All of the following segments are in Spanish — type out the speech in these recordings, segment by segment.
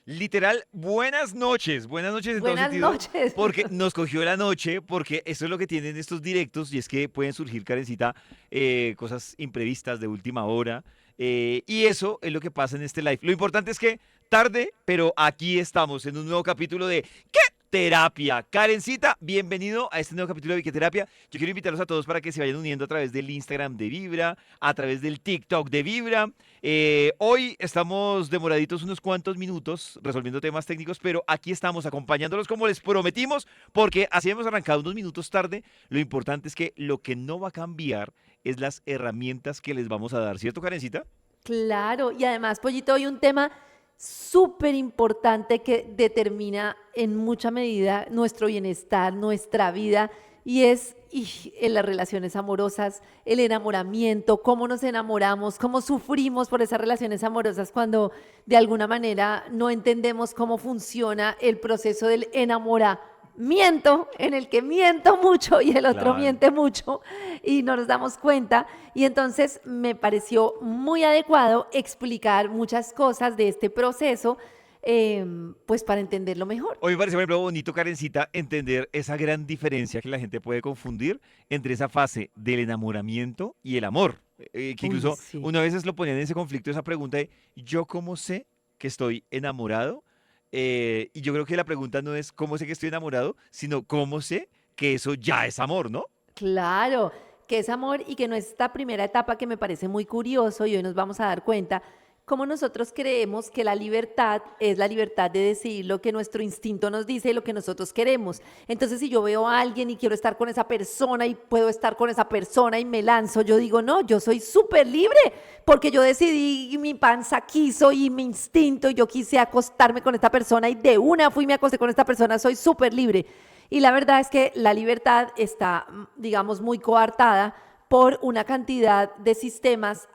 Literal, buenas noches en todo Buenas sentido, noches. porque nos cogió la noche, porque eso es lo que tienen estos directos, y es que pueden surgir, Karencita, cosas imprevistas de última hora, y eso es lo que pasa en este live. Lo importante es que tarde, pero aquí estamos en un nuevo capítulo de ¿Qué? Terapia. Karencita, bienvenido a este nuevo capítulo de Viqueterapia. Yo quiero invitarlos a todos para que se vayan uniendo a través del Instagram de Vibra, a través del TikTok de Vibra. Hoy estamos demoraditos unos cuantos minutos resolviendo temas técnicos, pero aquí estamos acompañándolos como les prometimos, porque así hemos arrancado unos minutos tarde. Lo importante es que lo que no va a cambiar es las herramientas que les vamos a dar, ¿cierto, Karencita? Claro, y además, Pollito, hoy un tema súper importante que determina en mucha medida nuestro bienestar, nuestra vida, y es en las relaciones amorosas, el enamoramiento, cómo nos enamoramos, cómo sufrimos por esas relaciones amorosas cuando de alguna manera no entendemos cómo funciona el proceso del enamoramiento, en el que miento mucho y el otro Claro. miente mucho y no nos damos cuenta. Y entonces me pareció muy adecuado explicar muchas cosas de este proceso, pues para entenderlo mejor. Hoy me parece, por ejemplo, bonito, Karencita, entender esa gran diferencia que la gente puede confundir entre esa fase del enamoramiento y el amor. Que Uy, incluso sí. una vez lo ponían en ese conflicto, esa pregunta de ¿yo cómo sé que estoy enamorado? Y yo creo que la pregunta no es cómo sé que estoy enamorado, sino cómo sé que eso ya es amor, ¿no? Claro, que es amor y que no es esta primera etapa que me parece muy curioso y hoy nos vamos a dar cuenta cómo nosotros creemos que la libertad es la libertad de decidir lo que nuestro instinto nos dice y lo que nosotros queremos. Entonces, si yo veo a alguien y quiero estar con esa persona y puedo estar con esa persona y me lanzo, yo digo, no, yo soy súper libre porque yo decidí y mi panza quiso y mi instinto y yo quise acostarme con esta persona y de una fui y me acosté con esta persona, soy súper libre. Y la verdad es que la libertad está, digamos, muy coartada por una cantidad de sistemas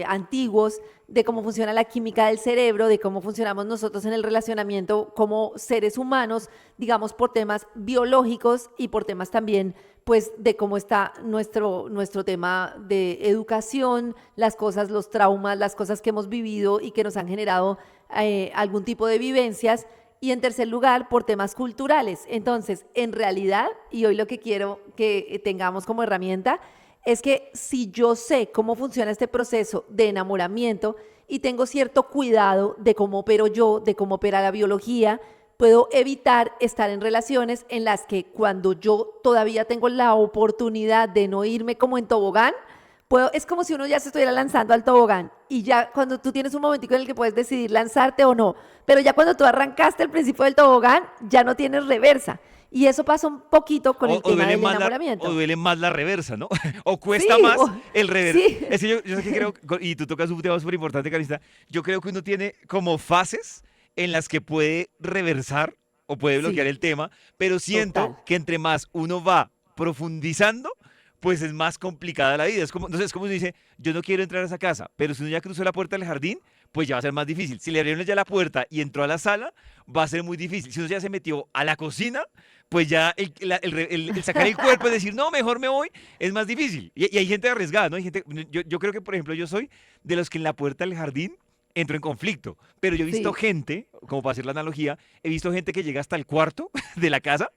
antiguos de cómo funciona la química del cerebro, de cómo funcionamos nosotros en el relacionamiento como seres humanos, digamos, por temas biológicos y por temas también, pues, de cómo está nuestro tema de educación, las cosas, los traumas, las cosas que hemos vivido y que nos han generado algún tipo de vivencias y en tercer lugar por temas culturales. Entonces, en realidad, y hoy lo que quiero que tengamos como herramienta es que si yo sé cómo funciona este proceso de enamoramiento y tengo cierto cuidado de cómo opero yo, de cómo opera la biología, puedo evitar estar en relaciones en las que cuando yo todavía tengo la oportunidad de no irme como en tobogán, es como si uno ya se estuviera lanzando al tobogán y ya cuando tú tienes un momentico en el que puedes decidir lanzarte o no, pero ya cuando tú arrancaste el principio del tobogán, ya no tienes reversa. Y eso pasa un poquito con el O tema duele del más o enamoramiento. duele más la reversa, ¿no? O cuesta Sí, más el rever. sí, Es que yo sé que creo, y tú tocas un tema súper importante, Carista. Yo creo que uno tiene como fases en las que puede reversar o puede bloquear sí, el tema, pero siento total. que entre más uno va profundizando, pues es más complicada la vida. Es como, no sé, es como si uno dice, yo no quiero entrar a esa casa, pero si uno ya cruzó la puerta del jardín, pues ya va a ser más difícil. Si le abrieron ya la puerta y entró a la sala, va a ser muy difícil. Si uno ya se metió a la cocina, pues ya el sacar el cuerpo y decir, no, mejor me voy, es más difícil. Y hay gente arriesgada, ¿no? Hay gente, yo creo que, por ejemplo, yo soy de los que en la puerta del jardín entro en conflicto. Pero yo he visto Sí, gente, como para hacer la analogía, he visto gente que llega hasta el cuarto de la casa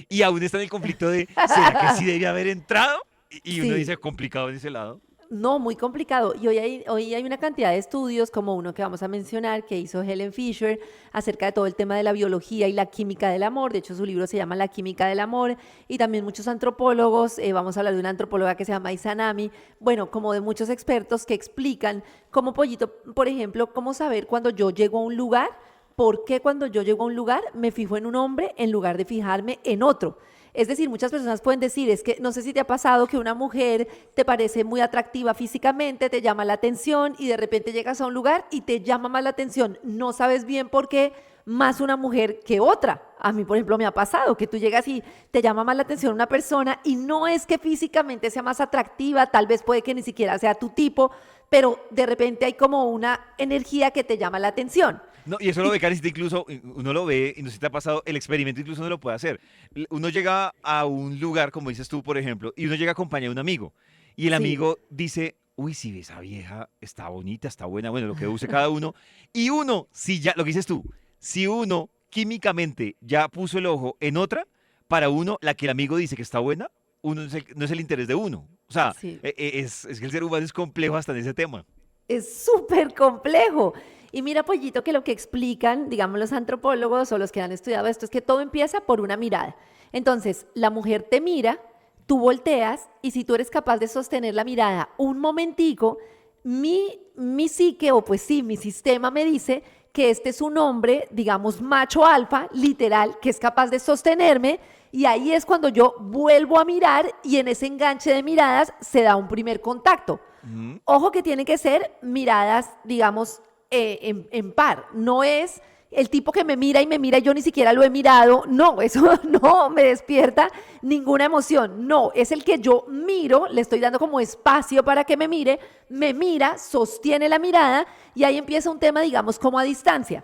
y aún está en el conflicto de, ¿será que sí debía haber entrado? Y uno sí. dice, complicado en ese lado. No, muy complicado. Y hoy hay una cantidad de estudios, como uno que vamos a mencionar, que hizo Helen Fisher acerca de todo el tema de la biología y la química del amor. De hecho, su libro se llama La química del amor. Y también muchos antropólogos, vamos a hablar de una antropóloga que se llama Izanami, bueno, como de muchos expertos que explican cómo, Pollito, por ejemplo, cómo saber cuando yo llego a un lugar, por qué cuando yo llego a un lugar me fijo en un hombre en lugar de fijarme en otro. Es decir, muchas personas pueden decir, es que no sé si te ha pasado que una mujer te parece muy atractiva físicamente, te llama la atención y de repente llegas a un lugar y te llama más la atención. No sabes bien por qué más una mujer que otra. A mí, por ejemplo, me ha pasado que tú llegas y te llama más la atención una persona y no es que físicamente sea más atractiva, tal vez puede que ni siquiera sea tu tipo, pero de repente hay como una energía que te llama la atención. No, y eso lo Y ve Karencita, incluso, uno lo ve, y no sé si te ha pasado, el experimento incluso uno lo puede hacer. Uno llega a un lugar, como dices tú, por ejemplo, y uno llega acompañado de un amigo, y el sí, amigo dice, uy, si esa vieja está bonita, está buena, bueno, lo que use cada uno, y uno, si ya, lo que dices tú, si uno químicamente ya puso el ojo en otra, para uno, la que el amigo dice que está buena, uno no es el interés de uno. O sea, Sí. es que el ser humano es complejo hasta en ese tema. Es súper complejo. Y mira, Pollito, que lo que explican, digamos, los antropólogos o los que han estudiado esto es que todo empieza por una mirada. Entonces, la mujer te mira, tú volteas y si tú eres capaz de sostener la mirada un momentico, mi psique, o pues sí, mi sistema me dice que este es un hombre, digamos, macho alfa, literal, que es capaz de sostenerme y ahí es cuando yo vuelvo a mirar y en ese enganche de miradas se da un primer contacto. Ujú. Ojo que tienen que ser miradas, digamos, en par. No es el tipo que me mira y yo ni siquiera lo he mirado. No, eso no me despierta ninguna emoción. No, es el que yo miro, le estoy dando como espacio para que me mira, sostiene la mirada y ahí empieza un tema, digamos, como a distancia.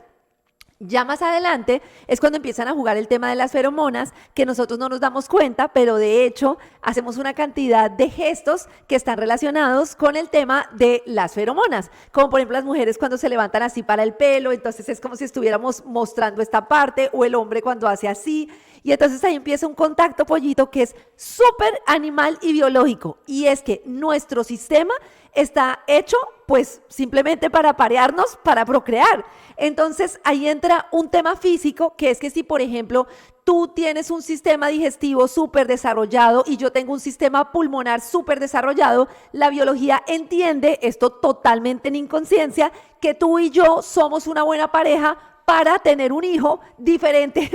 Ya más adelante es cuando empiezan a jugar el tema de las feromonas, que nosotros no nos damos cuenta, pero de hecho hacemos una cantidad de gestos que están relacionados con el tema de las feromonas. Como por ejemplo las mujeres cuando se levantan así para el pelo, entonces es como si estuviéramos mostrando esta parte, o el hombre cuando hace así. Y entonces ahí empieza un contacto, Pollito, que es súper animal y biológico. Y es que nuestro sistema está hecho pues simplemente para parearnos, para procrear. Entonces ahí entra un tema físico, que es que si por ejemplo tú tienes un sistema digestivo súper desarrollado y yo tengo un sistema pulmonar súper desarrollado, la biología entiende, esto totalmente en inconsciencia, que tú y yo somos una buena pareja para tener un hijo diferente.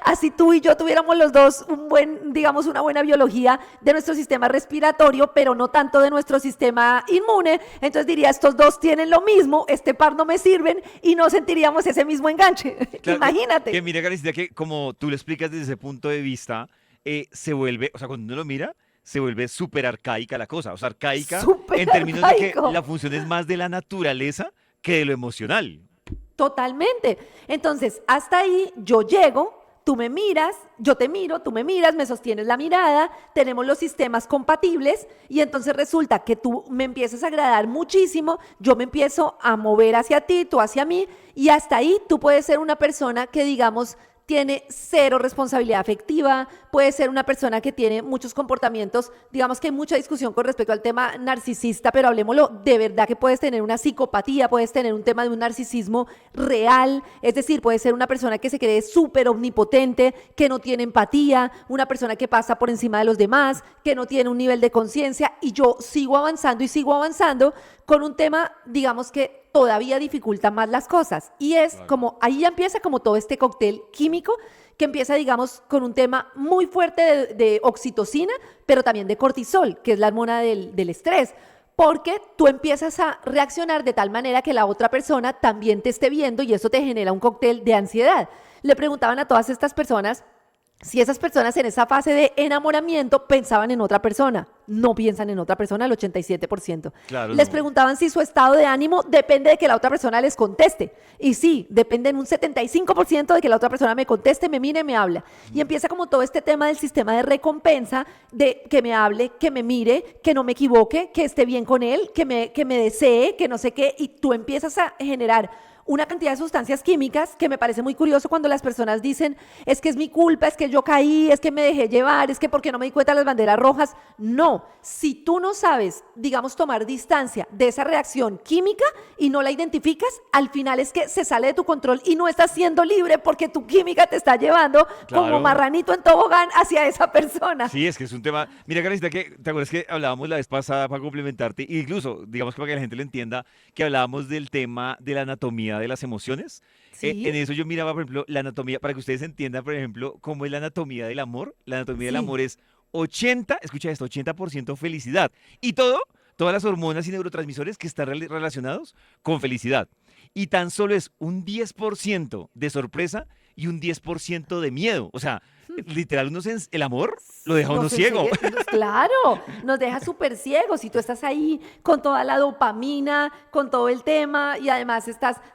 Así tú y yo tuviéramos los dos un buen, digamos, una buena biología de nuestro sistema respiratorio, pero no tanto de nuestro sistema inmune. Entonces diría, estos dos tienen lo mismo, este par no me sirven y no sentiríamos ese mismo enganche. Claro, que Imagínate. mira, Karencita, que como tú lo explicas desde ese punto de vista, se vuelve, o sea, cuando uno lo mira, se vuelve súper arcaica la cosa. O sea, arcaica Súper en términos de que arcaico. la función es más de la naturaleza que de lo emocional. Totalmente. Entonces, hasta ahí yo llego, tú me miras, yo te miro, tú me miras, me sostienes la mirada, tenemos los sistemas compatibles y entonces resulta que tú me empiezas a agradar muchísimo, yo me empiezo a mover hacia ti, tú hacia mí y hasta ahí tú puedes ser una persona que digamos tiene cero responsabilidad afectiva, puede ser una persona que tiene muchos comportamientos, digamos que hay mucha discusión con respecto al tema narcisista, pero hablemoslo, de verdad que puedes tener una psicopatía, puedes tener un tema de un narcisismo real, es decir, puede ser una persona que se cree súper omnipotente, que no tiene empatía, una persona que pasa por encima de los demás, que no tiene un nivel de conciencia y yo sigo avanzando y sigo avanzando con un tema, digamos que todavía dificulta más las cosas. Y es Claro. como, ahí ya empieza como todo este cóctel químico que empieza, digamos, con un tema muy fuerte de oxitocina, pero también de cortisol, que es la hormona del estrés. Porque tú empiezas a reaccionar de tal manera que la otra persona también te esté viendo y eso te genera un cóctel de ansiedad. Le preguntaban a todas estas personas si esas personas en esa fase de enamoramiento pensaban en otra persona. No piensan en otra persona el 87%. Claro, Les no. preguntaban si su estado de ánimo depende de que la otra persona les conteste. Y sí, depende en un 75% de que la otra persona me conteste, me mire, me habla. Y empieza como todo este tema del sistema de recompensa, de que me hable, que me mire, que no me equivoque, que esté bien con él, que me desee, que no sé qué. Y tú empiezas a generar una cantidad de sustancias químicas que me parece muy curioso cuando las personas dicen, es que es mi culpa, es que yo caí, es que me dejé llevar, es que porque no me di cuenta de las banderas rojas. No, si tú no sabes, digamos, tomar distancia de esa reacción química y no la identificas, al final es que se sale de tu control y no estás siendo libre porque tu química te está llevando como Claro. marranito en tobogán hacia esa persona. Sí, es que es un tema. Mira, Karencita, que te acuerdas que hablábamos la vez pasada para complementarte, e incluso, digamos que para que la gente lo entienda, que hablábamos del tema de la anatomía de las emociones. En Sí, eso yo miraba, por ejemplo, la anatomía, para que ustedes entiendan, por ejemplo, cómo es la anatomía del amor. La anatomía del sí. amor es 80, escucha esto, 80% felicidad. Y todas las hormonas y neurotransmisores que están relacionados con felicidad. Y tan solo es un 10% de sorpresa y un 10% de miedo. O sea, literal, el amor lo deja uno Nos ciego. claro, nos deja súper ciegos. Si tú estás ahí con toda la dopamina, con todo el tema y además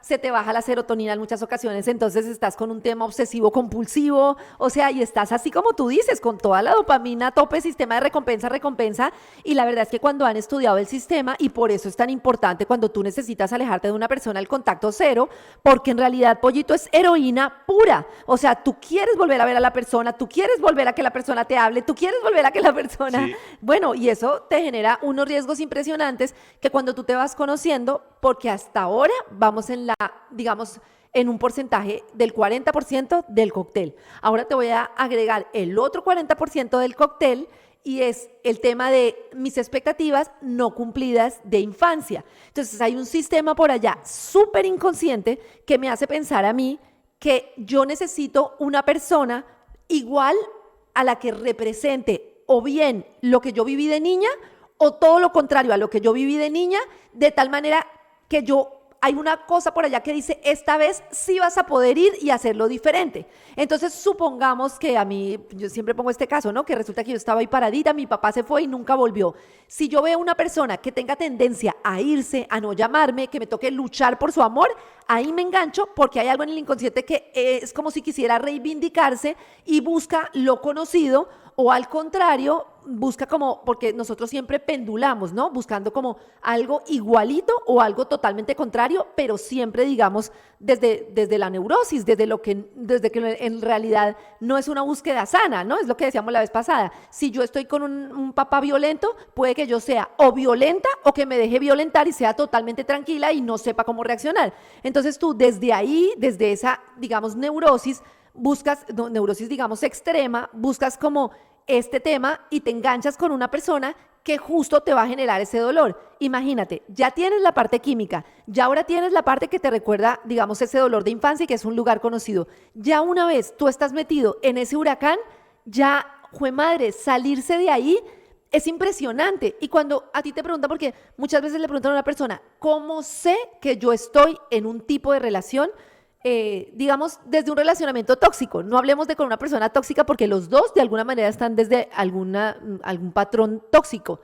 se te baja la serotonina en muchas ocasiones, entonces estás con un tema obsesivo compulsivo, o sea, y estás así como tú dices, con toda la dopamina a tope, sistema de recompensa, y la verdad es que cuando han estudiado el sistema, y por eso es tan importante cuando tú necesitas alejarte de una persona el contacto cero, porque en realidad, pollito, es heroína pura. O sea, tú quieres volver a ver a la persona, tú quieres volver a que la persona te hable, tú quieres volver a que la persona... Sí. Bueno, y eso te genera unos riesgos impresionantes que cuando tú te vas conociendo, porque hasta ahora vamos en digamos, en un porcentaje del 40% del cóctel. Ahora te voy a agregar el otro 40% del cóctel y es el tema de mis expectativas no cumplidas de infancia. Entonces hay un sistema por allá súper inconsciente que me hace pensar a mí que yo necesito una persona igual a la que represente o bien lo que yo viví de niña o todo lo contrario a lo que yo viví de niña, de tal manera que hay una cosa por allá que dice, esta vez sí vas a poder ir y hacerlo diferente. Entonces, supongamos que a mí, yo siempre pongo este caso, ¿no? Que resulta que yo estaba ahí paradita, mi papá se fue y nunca volvió. Si yo veo una persona que tenga tendencia a irse, a no llamarme, que me toque luchar por su amor, ahí me engancho porque hay algo en el inconsciente que es como si quisiera reivindicarse y busca lo conocido o al contrario, busca como, porque nosotros siempre pendulamos, ¿no? Buscando como algo igualito o algo totalmente contrario, pero siempre, digamos, desde la neurosis, desde que en realidad no es una búsqueda sana, ¿no? Es lo que decíamos la vez pasada. Si yo estoy con un papá violento, puede que yo sea o violenta o que me deje violentar y sea totalmente tranquila y no sepa cómo reaccionar. Entonces tú desde ahí, desde esa, digamos, neurosis, digamos, extrema, buscas como este tema y te enganchas con una persona que justo te va a generar ese dolor. Imagínate, ya tienes la parte química, ya ahora tienes la parte que te recuerda, digamos, ese dolor de infancia y que es un lugar conocido. Ya una vez tú estás metido en ese huracán, ya, jue madre, salirse de ahí es impresionante. Y cuando a ti te preguntan, porque muchas veces le preguntan a una persona, ¿cómo sé que yo estoy en un tipo de relación? Digamos, desde un relacionamiento tóxico. No hablemos de con una persona tóxica porque los dos de alguna manera están desde algún patrón tóxico.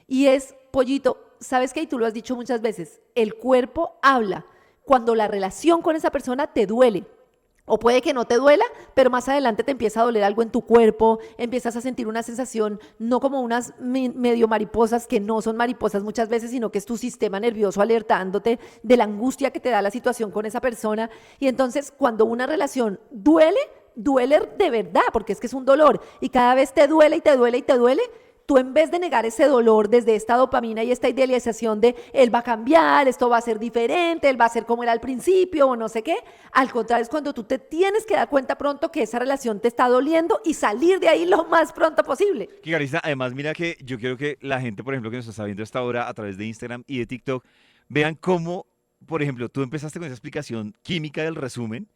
Y es, pollito, ¿sabes qué? Y tú lo has dicho muchas veces, el cuerpo habla cuando la relación con esa persona te duele. O puede que no te duela, pero más adelante te empieza a doler algo en tu cuerpo, empiezas a sentir una sensación, no como unas medio mariposas, que no son mariposas muchas veces, sino que es tu sistema nervioso alertándote de la angustia que te da la situación con esa persona. Y entonces, cuando una relación duele, duele de verdad, porque es que es un dolor. Y cada vez te duele y te duele y te duele. Tú en vez de negar ese dolor desde esta dopamina y esta idealización de él va a cambiar, esto va a ser diferente, él va a ser como era al principio o no sé qué, al contrario es cuando tú te tienes que dar cuenta pronto que esa relación te está doliendo y salir de ahí lo más pronto posible. Que Carista, además, mira que yo quiero que la gente, por ejemplo, que nos está viendo hasta ahora a través de Instagram y de TikTok, vean cómo, por ejemplo, tú empezaste con esa explicación química del resumen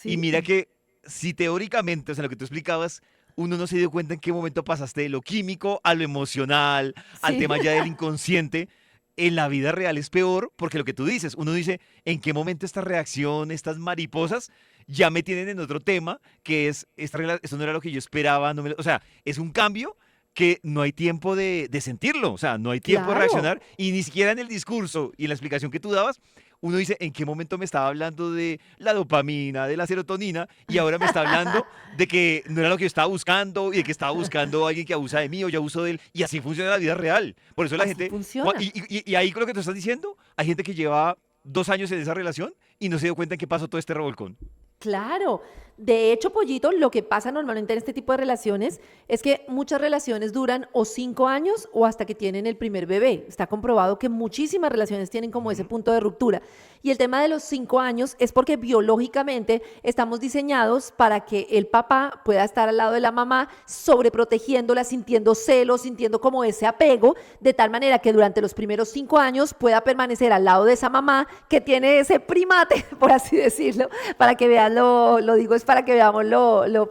y Sí, mira que si teóricamente, o sea, lo que tú explicabas, uno no se dio cuenta en qué momento pasaste de lo químico a lo emocional, al sí, tema ya del inconsciente. En la vida real es peor porque lo que tú dices, uno dice, ¿en qué momento esta reacción, estas mariposas, ya me tienen en otro tema, que es, esto no era lo que yo esperaba, o sea, es un cambio que no hay tiempo de sentirlo, o sea, no hay tiempo de claro. reaccionar y ni siquiera en el discurso y en la explicación que tú dabas, uno dice, ¿en qué momento me estaba hablando de la dopamina, de la serotonina y ahora me está hablando de que no era lo que yo estaba buscando y de que estaba buscando a alguien que abusa de mí o yo abuso de él y así funciona la vida real? Por eso la Así gente, funciona. y ahí con lo que tú estás diciendo, hay gente que lleva 2 años en esa relación y no se dio cuenta en qué pasó todo este revolcón. Claro. De hecho, pollito, lo que pasa normalmente en este tipo de relaciones es que muchas relaciones duran o 5 años o hasta que tienen el primer bebé. Está comprobado que muchísimas relaciones tienen como ese Ujú. punto de ruptura. Y el tema de los 5 años es porque biológicamente estamos diseñados para que el papá pueda estar al lado de la mamá, sobreprotegiéndola, sintiendo celos, sintiendo como ese apego, de tal manera que durante los primeros 5 años pueda permanecer al lado de esa mamá que tiene ese primate, por así decirlo, para que veas apenas lo digo es para que veamos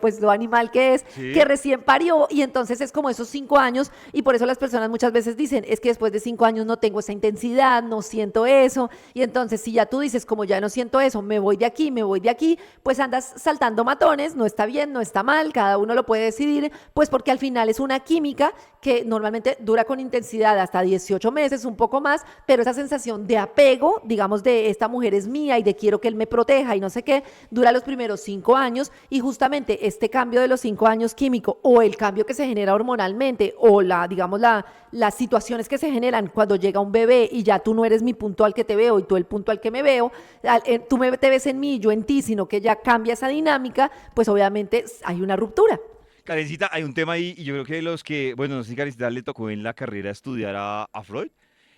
pues, lo animal que es, que Sí. recién parió y entonces es como esos 5 años y por eso las personas muchas veces dicen, es que después de 5 años no tengo esa intensidad, no siento eso y entonces si ya tú dices, como ya no siento eso, me voy de aquí, pues andas saltando matones, no está bien, no está mal, cada uno lo puede decidir, pues porque al final es una química que normalmente dura con intensidad hasta 18 meses, un poco más, pero esa sensación de apego, digamos, de esta mujer es mía y de quiero que él me proteja y no sé qué, dura los primeros 5 años y justamente este cambio de los 5 años químico o el cambio que se genera hormonalmente o digamos, las situaciones que se generan cuando llega un bebé y ya tú no eres mi punto al que te veo y tú el punto al que me veo, te ves en mí y yo en ti, sino que ya cambia esa dinámica, pues obviamente hay una ruptura. Karencita, hay un tema ahí, y yo creo que los que, bueno, no sé si Karencita le tocó en la carrera estudiar a Freud.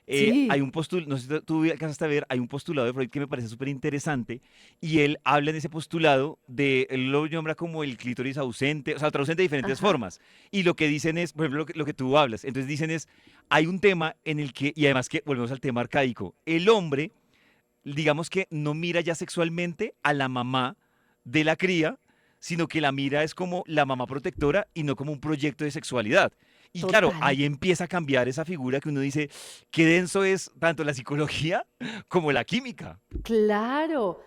Hay Sí. un postulado, no sé si tú alcanzaste a ver, hay un postulado de Freud que me parece súper interesante, y él habla en ese postulado él lo nombra como el clítoris ausente, o sea, ausente de diferentes Ajá. formas. Y lo que dicen es, por ejemplo, lo que tú hablas, entonces dicen es, hay un tema en el que, y además que volvemos al tema arcaico, el hombre, digamos que no mira ya sexualmente a la mamá de la cría, sino que la mira es como la mamá protectora y no como un proyecto de sexualidad. Y claro, Total. ahí empieza a cambiar esa figura que uno dice, qué denso es tanto la psicología como la química. Claro.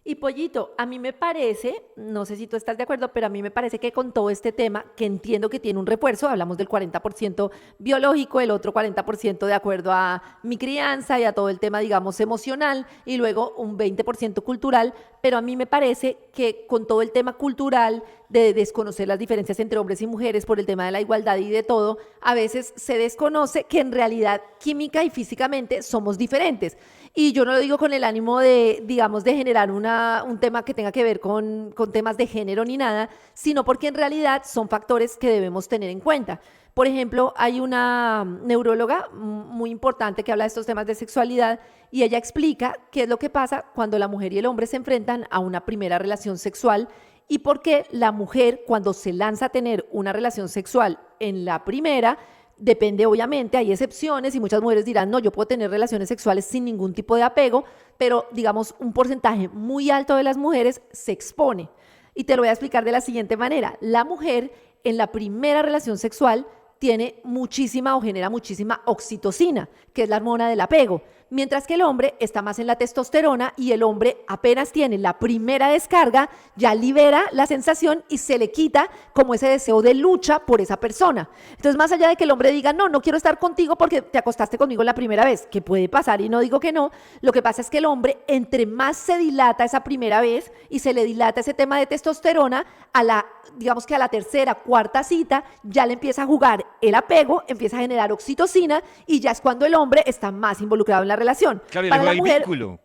Y Pollito, a mí me parece, no sé si tú estás de acuerdo, pero a mí me parece que con todo este tema, que entiendo que tiene un refuerzo, hablamos del 40% biológico, el otro 40% de acuerdo a mi crianza y a todo el tema, digamos, emocional, y luego un 20% cultural, pero a mí me parece que con todo el tema cultural, de desconocer las diferencias entre hombres y mujeres por el tema de la igualdad y de todo, a veces se desconoce que en realidad química y físicamente somos diferentes. Y yo no lo digo con el ánimo de, digamos, de generar un tema que tenga que ver con temas de género ni nada, sino porque en realidad son factores que debemos tener en cuenta. Por ejemplo, hay una neuróloga muy importante que habla de estos temas de sexualidad y ella explica qué es lo que pasa cuando la mujer y el hombre se enfrentan a una primera relación sexual y por qué la mujer cuando se lanza a tener una relación sexual en la primera, depende obviamente, hay excepciones y muchas mujeres dirán, no, yo puedo tener relaciones sexuales sin ningún tipo de apego, pero digamos un porcentaje muy alto de las mujeres se expone. Y te lo voy a explicar de la siguiente manera. La mujer en la primera relación sexual tiene muchísima o genera muchísima oxitocina, que es la hormona del apego, mientras que el hombre está más en la testosterona y el hombre apenas tiene la primera descarga, ya libera la sensación y se le quita como ese deseo de lucha por esa persona. Entonces, más allá de que el hombre diga, no, no quiero estar contigo porque te acostaste conmigo la primera vez, que puede pasar y no digo que no, lo que pasa es que el hombre, entre más se dilata esa primera vez y se le dilata ese tema de testosterona, digamos que a la tercera, cuarta cita, ya le empieza a jugar el apego, empieza a generar oxitocina y ya es cuando el hombre está más involucrado en la relación. Claro, y le Para juega la el mujer, vínculo.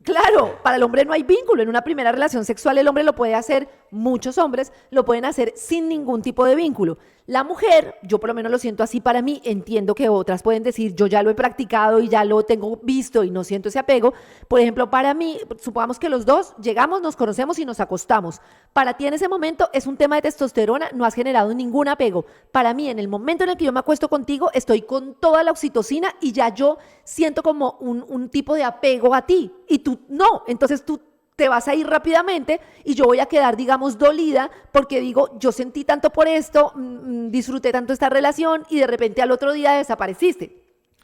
claro, para el hombre no hay vínculo. En una primera relación sexual el hombre lo puede hacer, muchos hombres lo pueden hacer sin ningún tipo de vínculo. La mujer, yo por lo menos lo siento así para mí, entiendo que otras pueden decir, yo ya lo he practicado y ya lo tengo visto y no siento ese apego. Por ejemplo, para mí, supongamos que los dos llegamos, nos conocemos y nos acostamos. Para ti en ese momento es un tema de testosterona, no has generado ningún apego. Para mí, en el momento en el que yo me acuesto contigo, estoy con toda la oxitocina y ya yo siento como un tipo de apego a ti y tú no. Entonces tú te vas a ir rápidamente y yo voy a quedar, digamos, dolida porque digo, yo sentí tanto por esto, disfruté tanto esta relación y de repente al otro día desapareciste.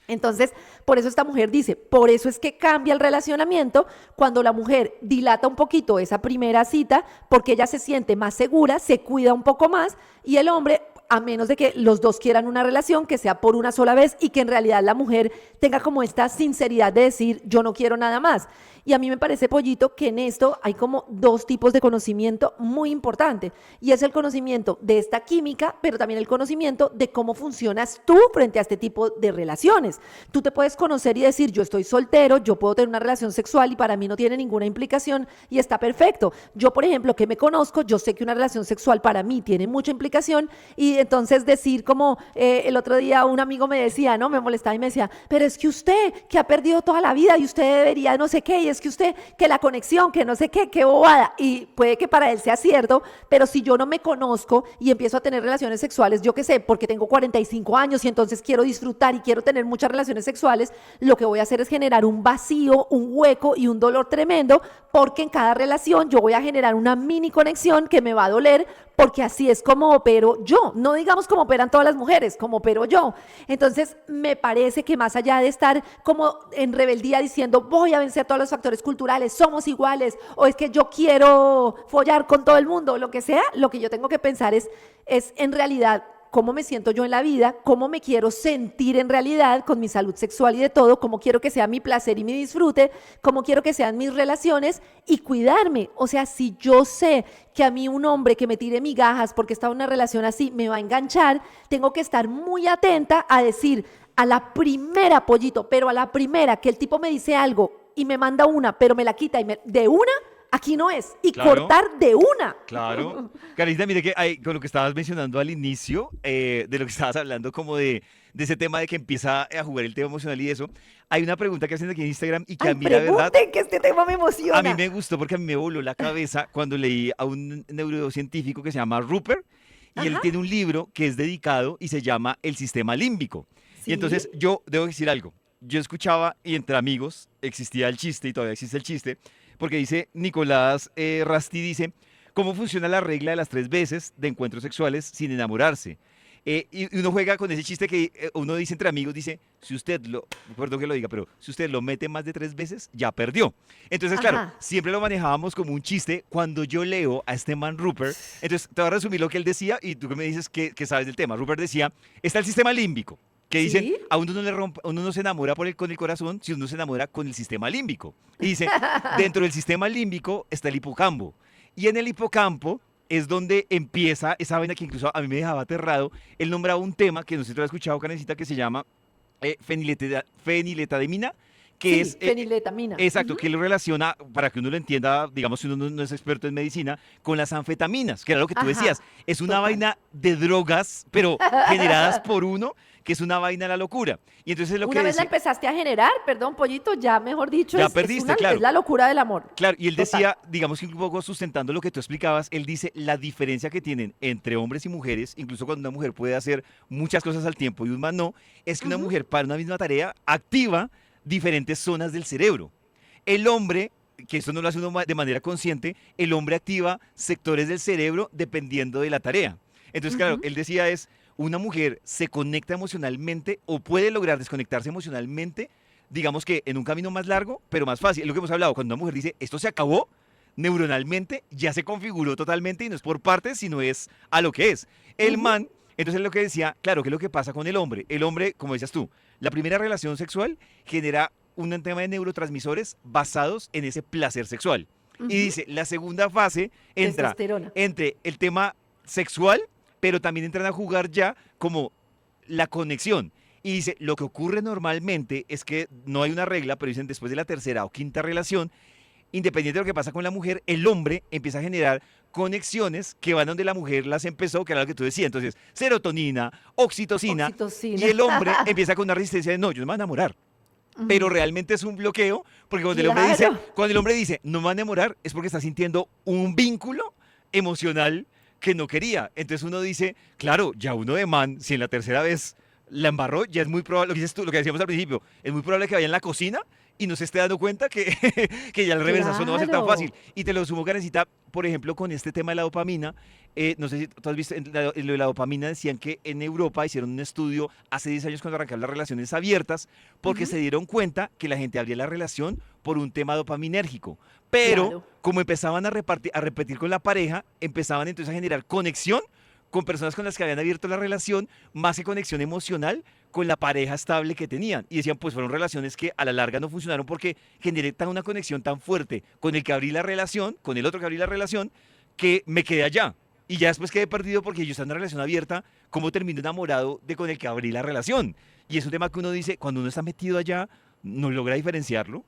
Entonces, por eso esta mujer dice, por eso es que cambia el relacionamiento cuando la mujer dilata un poquito esa primera cita, porque ella se siente más segura, se cuida un poco más y el hombre, a menos de que los dos quieran una relación que sea por una sola vez y que en realidad la mujer tenga como esta sinceridad de decir, yo no quiero nada más. Y a mí me parece, Pollito, que en esto hay como dos tipos de conocimiento muy importante. Y es el conocimiento de esta química, pero también el conocimiento de cómo funcionas tú frente a este tipo de relaciones. Tú te puedes conocer y decir, yo estoy soltero, yo puedo tener una relación sexual y para mí no tiene ninguna implicación y está perfecto. Yo, por ejemplo, que me conozco, yo sé que una relación sexual para mí tiene mucha implicación y Y entonces decir como el otro día un amigo me decía, ¿no? Me molestaba y me decía, pero es que usted que ha perdido toda la vida y usted debería no sé qué, y es que usted, que la conexión, que no sé qué, qué bobada. Y puede que para él sea cierto, pero si yo no me conozco y empiezo a tener relaciones sexuales, yo qué sé, porque tengo 45 años y entonces quiero disfrutar y quiero tener muchas relaciones sexuales, lo que voy a hacer es generar un vacío, un hueco y un dolor tremendo, porque en cada relación yo voy a generar una mini conexión que me va a doler, porque así es como opero yo, no digamos como operan todas las mujeres, como opero yo. Entonces me parece que más allá de estar como en rebeldía diciendo voy a vencer todos los factores culturales, somos iguales, o es que yo quiero follar con todo el mundo, lo que sea, lo que yo tengo que pensar es en realidad cómo me siento yo en la vida, cómo me quiero sentir en realidad con mi salud sexual y de todo, cómo quiero que sea mi placer y mi disfrute, cómo quiero que sean mis relaciones y cuidarme. O sea, si yo sé que a mí un hombre que me tire migajas porque está en una relación así me va a enganchar, tengo que estar muy atenta a decir a la primera, pollito, pero a la primera que el tipo me dice algo y me manda una, pero me la quita de una, aquí no es. Y Claro. cortar de una. Claro. Carita, mire que con lo que estabas mencionando al inicio, de lo que estabas hablando como de ese tema de que empieza a jugar el tema emocional y eso, hay una pregunta que hacen aquí en Instagram y que a Ay, mí la verdad, pregunten que este tema me a mí emociona. me gustó porque a mí me voló la cabeza cuando leí a un neurocientífico que se llama Rupert y él Ajá, tiene un libro que es dedicado y se llama El sistema límbico. Y sí, entonces yo debo decir algo. Yo escuchaba y entre amigos existía el chiste y todavía existe el chiste, porque dice Nicolás Rasti dice, ¿cómo funciona la regla de las 3 veces de encuentros sexuales sin enamorarse? Y uno juega con ese chiste que uno dice entre amigos, dice, si usted lo, perdón que lo diga, pero si usted lo mete más de 3 veces, ya perdió. Entonces, claro, ajá, siempre lo manejábamos como un chiste. Cuando yo leo a este man Rupert, entonces te voy a resumir lo que él decía y tú que me dices que sabes del tema. Rupert decía, está el sistema límbico, que dicen, sí. a uno no le rompe, uno no se enamora con el corazón, si uno se enamora con el sistema límbico. Y dice, dentro del sistema límbico está el hipocampo. Y en el hipocampo es donde empieza esa vaina que incluso a mí me dejaba aterrado. Él nombraba un tema que no sé si tú lo has escuchado, Karencita, que se llama feniletadimina, que Sí, es feniletamina. exacto, Ujú. que lo relaciona, para que uno lo entienda, digamos, si uno no es experto en medicina, con las anfetaminas, que era lo que tú decías. Ajá, Es una total. vaina de drogas, pero generadas por uno, que es una vaina de la locura. Y entonces es lo que Una vez la decía, empezaste a generar, perdón, pollito, ya mejor dicho, ya es perdiste, una, es claro. la locura del amor. Claro, y él Total. decía, digamos que un poco sustentando lo que tú explicabas, él dice la diferencia que tienen entre hombres y mujeres, incluso cuando una mujer puede hacer muchas cosas al tiempo y un man no, es que una Ujú. mujer para una misma tarea activa diferentes zonas del cerebro. El hombre, que esto no lo hace uno de manera consciente, el hombre activa sectores del cerebro dependiendo de la tarea. Entonces, claro, Ujú. él decía es, una mujer se conecta emocionalmente o puede lograr desconectarse emocionalmente, digamos que en un camino más largo, pero más fácil. Es lo que hemos hablado, cuando una mujer dice, esto se acabó, neuronalmente ya se configuró totalmente y no es por partes, sino es a lo que es. El Ujú. man, entonces lo que decía, claro, ¿qué es lo que pasa con el hombre? El hombre, como decías tú, la primera relación sexual genera un tema de neurotransmisores basados en ese placer sexual. Y Ujú. dice, la segunda fase entra Testosterona. entre el tema sexual, pero también entran a jugar ya como la conexión. Y dice, lo que ocurre normalmente es que no hay una regla, pero dicen después de la tercera o quinta relación, independiente de lo que pasa con la mujer, el hombre empieza a generar conexiones que van donde la mujer las empezó, que era lo que tú decías. Entonces, serotonina, oxitocina, y Oxitocina. el hombre empieza con una resistencia de no, yo no me voy a enamorar. Pero Ujú. realmente es un bloqueo, porque Claro. cuando el hombre dice, no me va a enamorar, es porque está sintiendo un vínculo emocional que no quería. Entonces uno dice, claro, ya uno de man, si en la tercera vez la embarró, ya es muy probable, lo que dices tú, lo que decíamos al principio, es muy probable que vaya en la cocina y no se esté dando cuenta que, que ya el reversazo no va a ser tan fácil. Claro. Y te lo sumo, Karencita, por ejemplo, con este tema de la dopamina, no sé si tú has visto, en lo de la dopamina decían que en Europa hicieron un estudio hace 10 años cuando arrancaron las relaciones abiertas, porque Ujú. se dieron cuenta que la gente abría la relación por un tema dopaminérgico. Pero Claro. como empezaban a repetir con la pareja, empezaban entonces a generar conexión con personas con las que habían abierto la relación, más que conexión emocional con la pareja estable que tenían. Y decían, pues fueron relaciones que a la larga no funcionaron porque generé tan una conexión tan fuerte con el que abrí la relación, con el otro que abrí la relación, que me quedé allá. Y ya después quedé perdido porque yo estaba en una relación abierta, ¿cómo termino enamorado de con el que abrí la relación? Y es un tema que uno dice, cuando uno está metido allá, no logra diferenciarlo.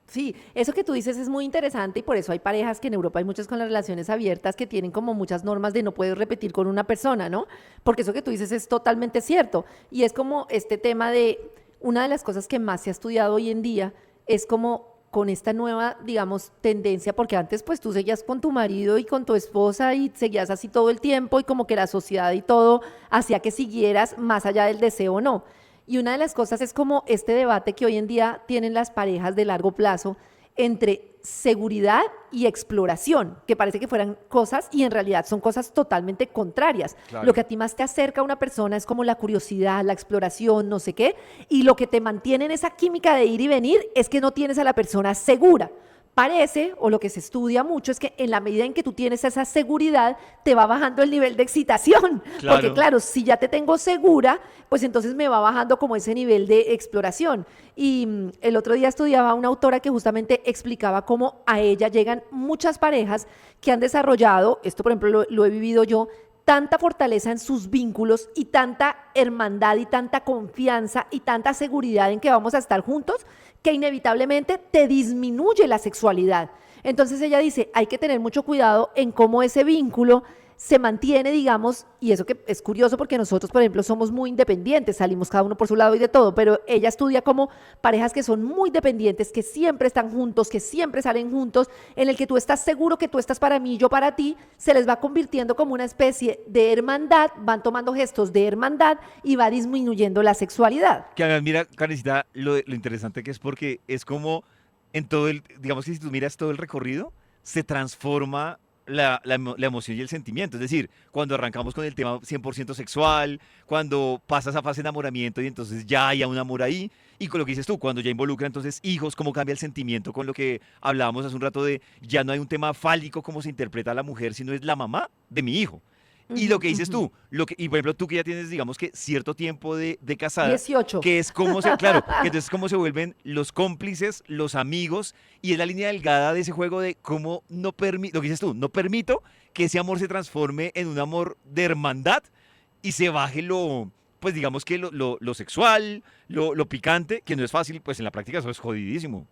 Sí, eso que tú dices es muy interesante y por eso hay parejas que en Europa hay muchas con las relaciones abiertas que tienen como muchas normas de no puedes repetir con una persona, ¿no? Porque eso que tú dices es totalmente cierto. Y es como este tema de, una de las cosas que más se ha estudiado hoy en día es como con esta nueva, digamos, tendencia, porque antes pues tú seguías con tu marido y con tu esposa y seguías así todo el tiempo y como que la sociedad y todo hacía que siguieras más allá del deseo o no. Y una de las cosas es como este debate que hoy en día tienen las parejas de largo plazo entre seguridad y exploración, que parece que fueran cosas y en realidad son cosas totalmente contrarias. Lo Claro. que a ti más te acerca a una persona es como la curiosidad, la exploración, no sé qué, y lo que te mantiene en esa química de ir y venir es que no tienes a la persona segura. Parece, o lo que se estudia mucho, es que en la medida en que tú tienes esa seguridad, te va bajando el nivel de excitación. Porque Claro. claro, si ya te tengo segura, pues entonces me va bajando como ese nivel de exploración. Y el otro día estudiaba una autora que justamente explicaba cómo a ella llegan muchas parejas que han desarrollado, esto por ejemplo lo he vivido yo, tanta fortaleza en sus vínculos y tanta hermandad y tanta confianza y tanta seguridad en que vamos a estar juntos, que inevitablemente te disminuye la sexualidad. Entonces ella dice, hay que tener mucho cuidado en cómo ese vínculo se mantiene, digamos, y eso que es curioso porque nosotros, por ejemplo, somos muy independientes, salimos cada uno por su lado y de todo, pero ella estudia como parejas que son muy dependientes, que siempre están juntos, que siempre salen juntos, en el que tú estás seguro que tú estás para mí, yo para ti, se les va convirtiendo como una especie de hermandad, van tomando gestos de hermandad y va disminuyendo la sexualidad. Que además, mira, Karencita, lo interesante que es porque es como en todo el, digamos que si tú miras todo el recorrido, se transforma la emoción y el sentimiento. Es decir, cuando arrancamos con el tema 100% sexual, cuando pasa esa fase de enamoramiento y entonces ya hay un amor ahí, y con lo que dices tú, cuando ya involucra entonces hijos, cómo cambia el sentimiento con lo que hablábamos hace un rato de ya no hay un tema fálico como se interpreta a la mujer, sino es la mamá de mi hijo. Y lo Ujú, que dices ujú. tú, y por ejemplo tú que ya tienes, digamos que cierto tiempo de casada, 18. que es como se, claro, que entonces cómo se vuelven los cómplices, los amigos, y es la línea delgada de ese juego de cómo no permito, lo que dices tú, no permito que ese amor se transforme en un amor de hermandad y se baje lo, pues digamos que lo sexual, lo picante, que no es fácil, pues en la práctica eso es jodidísimo.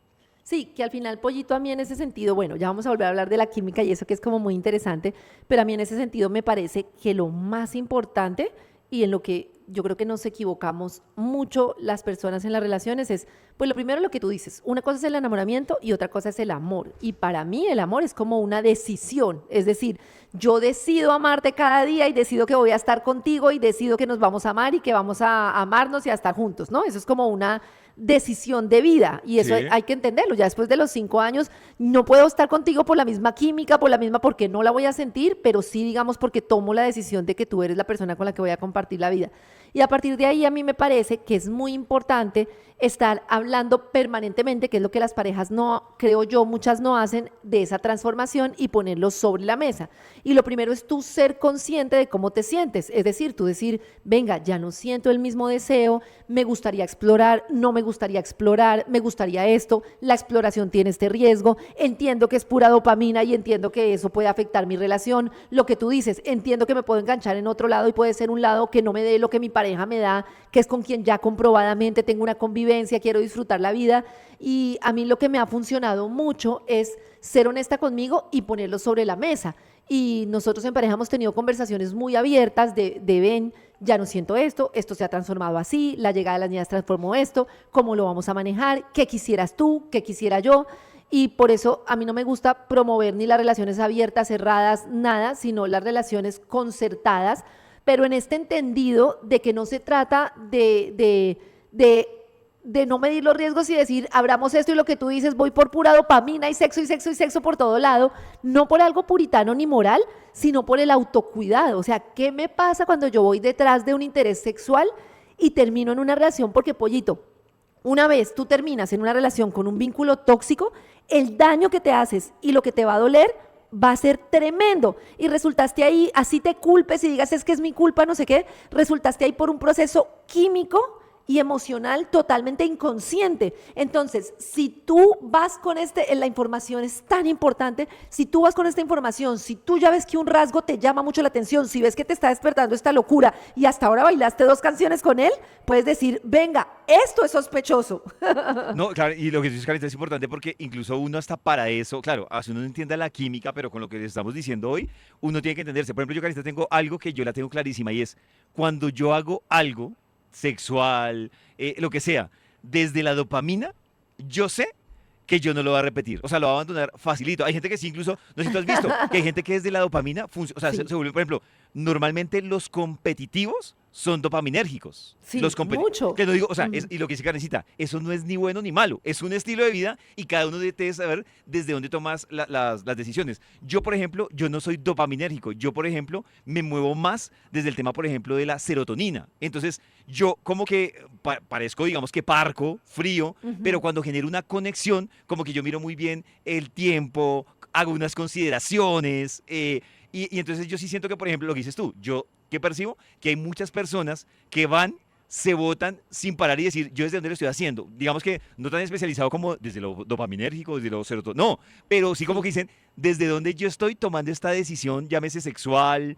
Sí, que al final, Pollito, a mí en ese sentido, bueno, ya vamos a volver a hablar de la química y eso que es como muy interesante, pero a mí en ese sentido me parece que lo más importante y en lo que yo creo que nos equivocamos mucho las personas en las relaciones es, pues lo primero lo que tú dices, una cosa es el enamoramiento y otra cosa es el amor. Y para mí el amor es como una decisión, es decir, yo decido amarte cada día y decido que voy a estar contigo y decido que nos vamos a amar y que vamos a amarnos y a estar juntos, ¿no? Eso es como una decisión de vida y eso Sí. hay que entenderlo. Ya después de los 5 años no puedo estar contigo por la misma química, por la misma porque no la voy a sentir, pero sí digamos porque tomo la decisión de que tú eres la persona con la que voy a compartir la vida. Y a partir de ahí a mí me parece que es muy importante estar hablando permanentemente, que es lo que las parejas no, creo yo, muchas no hacen, de esa transformación y ponerlo sobre la mesa. Y lo primero es tú ser consciente de cómo te sientes, es decir, tú decir, venga, ya no siento el mismo deseo, me gustaría explorar, no me gustaría explorar, me gustaría esto, la exploración tiene este riesgo, entiendo que es pura dopamina y entiendo que eso puede afectar mi relación, lo que tú dices, entiendo que me puedo enganchar en otro lado y puede ser un lado que no me dé lo que mi pareja me da, que es con quien ya comprobadamente tengo una convivencia, quiero disfrutar la vida y a mí lo que me ha funcionado mucho es ser honesta conmigo y ponerlo sobre la mesa. Y nosotros en pareja hemos tenido conversaciones muy abiertas de ven, ya no siento esto, esto se ha transformado así, la llegada de las niñas transformó esto, cómo lo vamos a manejar, qué quisieras tú, qué quisiera yo. Y por eso a mí no me gusta promover ni las relaciones abiertas, cerradas, nada, sino las relaciones concertadas, pero en este entendido de que no se trata de no medir los riesgos y decir, abramos esto y lo que tú dices, voy por pura dopamina y sexo y sexo y sexo por todo lado, no por algo puritano ni moral, sino por el autocuidado. O sea, ¿qué me pasa cuando yo voy detrás de un interés sexual y termino en una relación? Porque, pollito, una vez tú terminas en una relación con un vínculo tóxico, el daño que te haces y lo que te va a doler va a ser tremendo. Y resultaste ahí, así te culpes y digas es que es mi culpa, no sé qué, resultaste ahí por un proceso químico y emocional totalmente inconsciente. Entonces, si tú vas con la información es tan importante, si tú vas con esta información, si tú ya ves que un rasgo te llama mucho la atención, si ves que te está despertando esta locura y hasta ahora bailaste 2 canciones con él, puedes decir, venga, esto es sospechoso. No, claro, y lo que dices, Carita, es importante porque incluso uno hasta para eso, claro, así uno no entienda la química, pero con lo que les estamos diciendo hoy, uno tiene que entenderse. Por ejemplo, yo, Carita, tengo algo que yo la tengo clarísima y es cuando yo hago algo sexual, lo que sea, desde la dopamina, yo sé que yo no lo voy a repetir. O sea, lo voy a abandonar facilito. Hay gente que sí, incluso, no sé si tú has visto, que hay gente que desde la dopamina, o sea, Sí, se vuelve, por ejemplo, normalmente los competitivos son dopaminérgicos. sí, mucho. Que no digo, o sea, Ujú. y lo que dice Karencita, eso no es ni bueno ni malo, es un estilo de vida y cada uno debe saber desde dónde tomas las decisiones. Yo, por ejemplo, yo no soy dopaminérgico, yo, por ejemplo, me muevo más desde el tema, por ejemplo, de la serotonina. Entonces, yo como que parezco, digamos que parco, frío, pero Ujú. cuando genero una conexión, como que yo miro muy bien el tiempo, hago unas consideraciones, y entonces yo sí siento que, por ejemplo, lo que dices tú, yo que percibo que hay muchas personas que van, se votan sin parar y decir, yo desde dónde lo estoy haciendo. Digamos que no tan especializado como desde lo dopaminérgico, desde lo serotonina, no, pero sí como que Sí. dicen, desde dónde yo estoy tomando esta decisión, llámese sexual,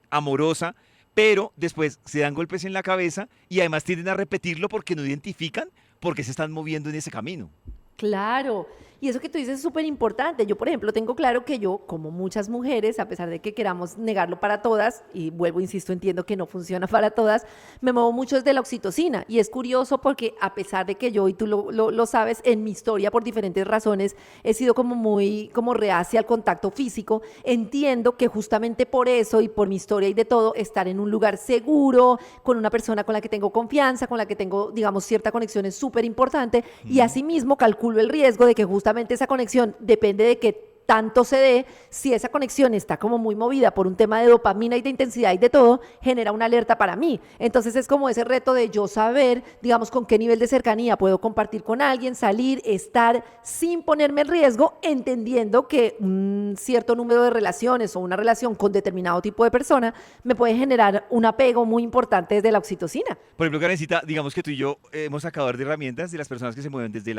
amorosa, pero después se dan golpes en la cabeza y además tienden a repetirlo porque no identifican por qué se están moviendo en ese camino. Claro, y eso que tú dices es súper importante. Yo, por ejemplo, tengo claro que yo, como muchas mujeres, a pesar de que queramos negarlo para todas, y vuelvo, insisto, entiendo que no funciona para todas, me muevo mucho desde la oxitocina. Y es curioso porque a pesar de que yo, y tú lo sabes, en mi historia, por diferentes razones, he sido como muy como reacia al contacto físico, entiendo que justamente por eso y por mi historia y de todo, estar en un lugar seguro, con una persona con la que tengo confianza, con la que tengo, digamos, cierta conexión es súper importante y Ujú. asimismo calculo el riesgo de que justamente esa conexión depende de que tanto se dé, si esa conexión está como muy movida por un tema de dopamina y de intensidad y de todo, genera una alerta para mí. Entonces es como ese reto de yo saber, digamos, con qué nivel de cercanía puedo compartir con alguien, salir, estar sin ponerme en riesgo, entendiendo que un cierto número de relaciones o una relación con determinado tipo de persona me puede generar un apego muy importante desde la oxitocina. Por ejemplo, Karencita, digamos que tú y yo hemos sacado de herramientas de las personas que se mueven desde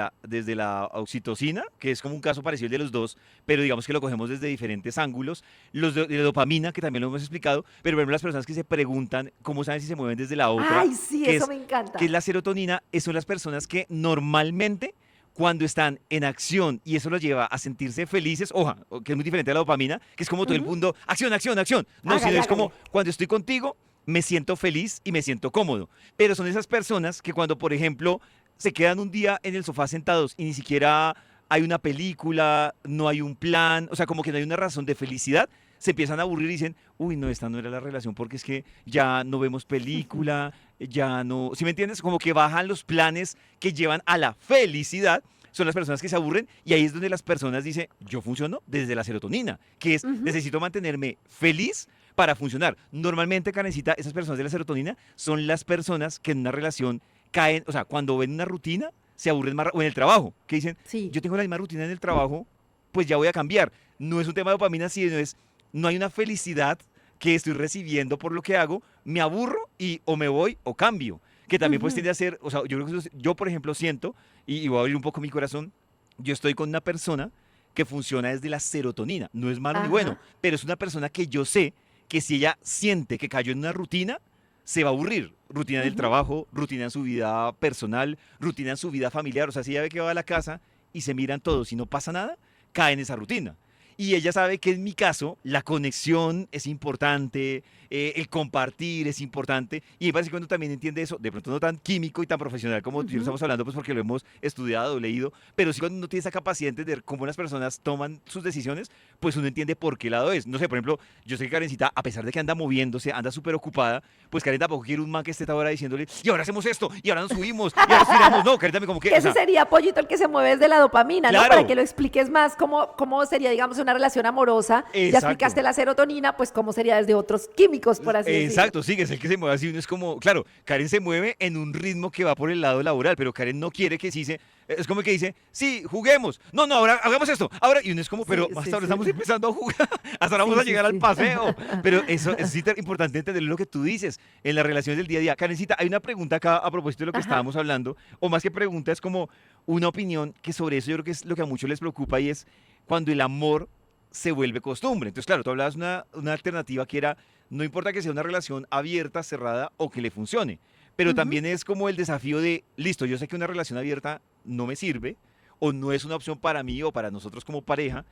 la oxitocina, que es como un caso parecido al de los dos, pero digamos que lo cogemos desde diferentes ángulos. Los de dopamina, que también lo hemos explicado, pero por ejemplo, las personas que se preguntan cómo saben si se mueven desde la otra, Ay, sí, que eso es, me que es encanta. la serotonina, son las personas que normalmente cuando están en acción y eso los lleva a sentirse felices, oja, que es muy diferente a la dopamina, que es como todo el Ujú. mundo, acción, acción, acción. No, sino Hágale, es como hágale. cuando estoy contigo, me siento feliz y me siento cómodo. Pero son esas personas que cuando, por ejemplo, se quedan un día en el sofá sentados y ni siquiera hay una película, no hay un plan, o sea, como que no hay una razón de felicidad, se empiezan a aburrir y dicen, uy, no, esta no era la relación porque es que ya no vemos película, ya no, ¿sí me entiendes? Como que bajan los planes que llevan a la felicidad. Son las personas que se aburren y ahí es donde las personas dicen, yo funciono desde la serotonina, que es, Ujú. necesito mantenerme feliz para funcionar. Normalmente, Karencita, esas personas de la serotonina son las personas que en una relación caen, o sea, cuando ven una rutina, se aburren más, o en el trabajo, que dicen, Sí. yo tengo la misma rutina en el trabajo, pues ya voy a cambiar. No es un tema de dopamina, sino es, no hay una felicidad que estoy recibiendo por lo que hago, me aburro y o me voy o cambio. Que también pues Ujú. tiende a ser, o sea, yo creo que yo por ejemplo siento, y voy a abrir un poco mi corazón, yo estoy con una persona que funciona desde la serotonina. No es malo ni Ajá. bueno, pero es una persona que yo sé que si ella siente que cayó en una rutina, se va a aburrir. Rutina del Ujú. trabajo, rutina en su vida personal, rutina en su vida familiar. O sea, si ella ve que va a la casa y se miran todos y no pasa nada, cae en esa rutina. Y ella sabe que en mi caso la conexión es importante, el compartir es importante. Y me parece que uno también entiende eso, de pronto no tan químico y tan profesional como tú y yo lo Ujú. estamos hablando, pues porque lo hemos estudiado, leído, pero sí cuando uno tiene esa capacidad de entender cómo las personas toman sus decisiones, pues uno entiende por qué lado es. No sé, por ejemplo, yo sé que Karencita, a pesar de que anda moviéndose, anda súper ocupada, pues Karen tampoco quiere un man que esté ahora diciéndole, y ahora hacemos esto, y ahora nos subimos, y ahora nos tiramos. No, Karen también como que, Que o ese sea, sería Pollito el que se mueve desde la dopamina, ¿no? Para que claro, lo expliques más cómo sería, digamos, una relación amorosa. Ya explicaste exacto. la serotonina, pues cómo sería desde otros químicos, por así decirlo. Exacto, sí, que es el que se mueve así. Uno es como, claro, Karen se mueve en un ritmo que va por el lado laboral, pero Karen no quiere que sí se. Es como el que dice, sí, juguemos. No, no, ahora hagamos esto. Ahora, y uno es como, pero Sí, hasta sí, ahora sí. estamos empezando a jugar. Hasta ahora vamos Sí, a sí, llegar al sí. paseo. Pero eso es importante entender lo que tú dices en las relaciones del día a día. Karencita, hay una pregunta acá a propósito de lo que Ajá. estábamos hablando, o más que pregunta, es como una opinión que sobre eso yo creo que es lo que a muchos les preocupa y es cuando el amor se vuelve costumbre. Entonces, claro, tú hablabas una alternativa que era, no importa que sea una relación abierta, cerrada o que le funcione, pero Ujú. también es como el desafío de, listo, yo sé que una relación abierta no me sirve o no es una opción para mí o para nosotros como pareja.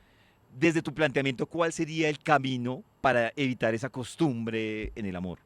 Desde tu planteamiento, ¿cuál sería el camino para evitar esa costumbre en el amor?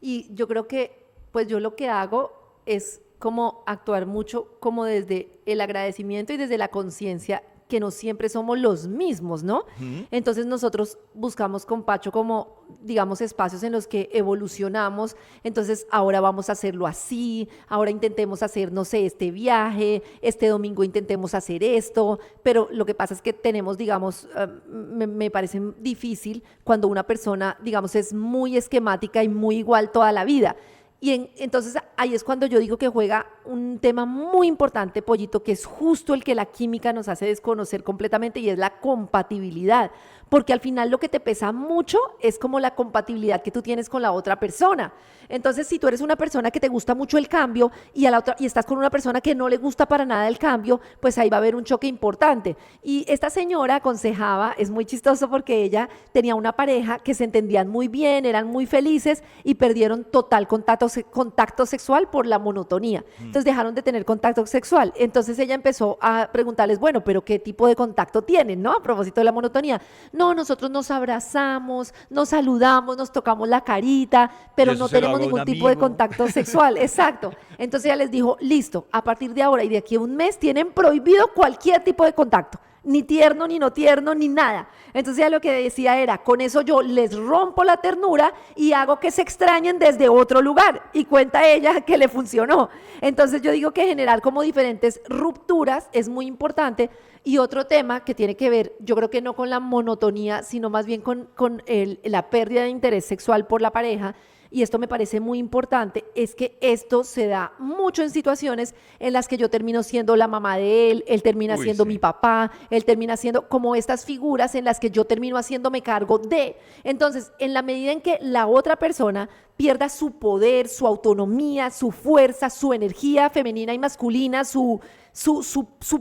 Y yo creo que, pues yo lo que hago es como actuar mucho como desde el agradecimiento y desde la conciencia que no siempre somos los mismos, ¿no? Ujú. Entonces nosotros buscamos con Pacho como, digamos, espacios en los que evolucionamos, entonces ahora vamos a hacerlo así, ahora intentemos hacer, no sé, este viaje, este domingo intentemos hacer esto, pero lo que pasa es que tenemos, digamos, me parece difícil cuando una persona, digamos, es muy esquemática y muy igual toda la vida. Entonces ahí es cuando yo digo que juega un tema muy importante, Pollito, que es justo el que la química nos hace desconocer completamente y es la compatibilidad. Porque al final lo que te pesa mucho es como la compatibilidad que tú tienes con la otra persona. Entonces, si tú eres una persona que te gusta mucho el cambio y, a la otra, y estás con una persona que no le gusta para nada el cambio, pues ahí va a haber un choque importante. Y esta señora aconsejaba, es muy chistoso porque ella tenía una pareja que se entendían muy bien, eran muy felices y perdieron total contacto sexual por la monotonía. Mm. Entonces dejaron de tener contacto sexual. Entonces ella empezó a preguntarles, bueno, pero ¿qué tipo de contacto tienen, no? A propósito de la monotonía. No, nosotros nos abrazamos, nos saludamos, nos tocamos la carita, Yo pero eso no se lo tenemos hago a un ningún tipo de amigo. contacto sexual. Exacto. Entonces ella les dijo, listo, a partir de ahora y de aquí a un mes tienen prohibido cualquier tipo de contacto. Ni tierno, ni no tierno, ni nada. Entonces ella lo que decía era, con eso yo les rompo la ternura y hago que se extrañen desde otro lugar. Y cuenta ella que le funcionó. Entonces yo digo que generar como diferentes rupturas es muy importante. Y otro tema que tiene que ver, yo creo que no con la monotonía, sino más bien con la pérdida de interés sexual por la pareja, y esto me parece muy importante, es que esto se da mucho en situaciones en las que yo termino siendo la mamá de él termina Uy, siendo mi sí. papá, él termina siendo como estas figuras en las que yo termino haciéndome cargo de. Entonces, en la medida en que la otra persona pierda su poder, su autonomía, su fuerza, su energía femenina y masculina, su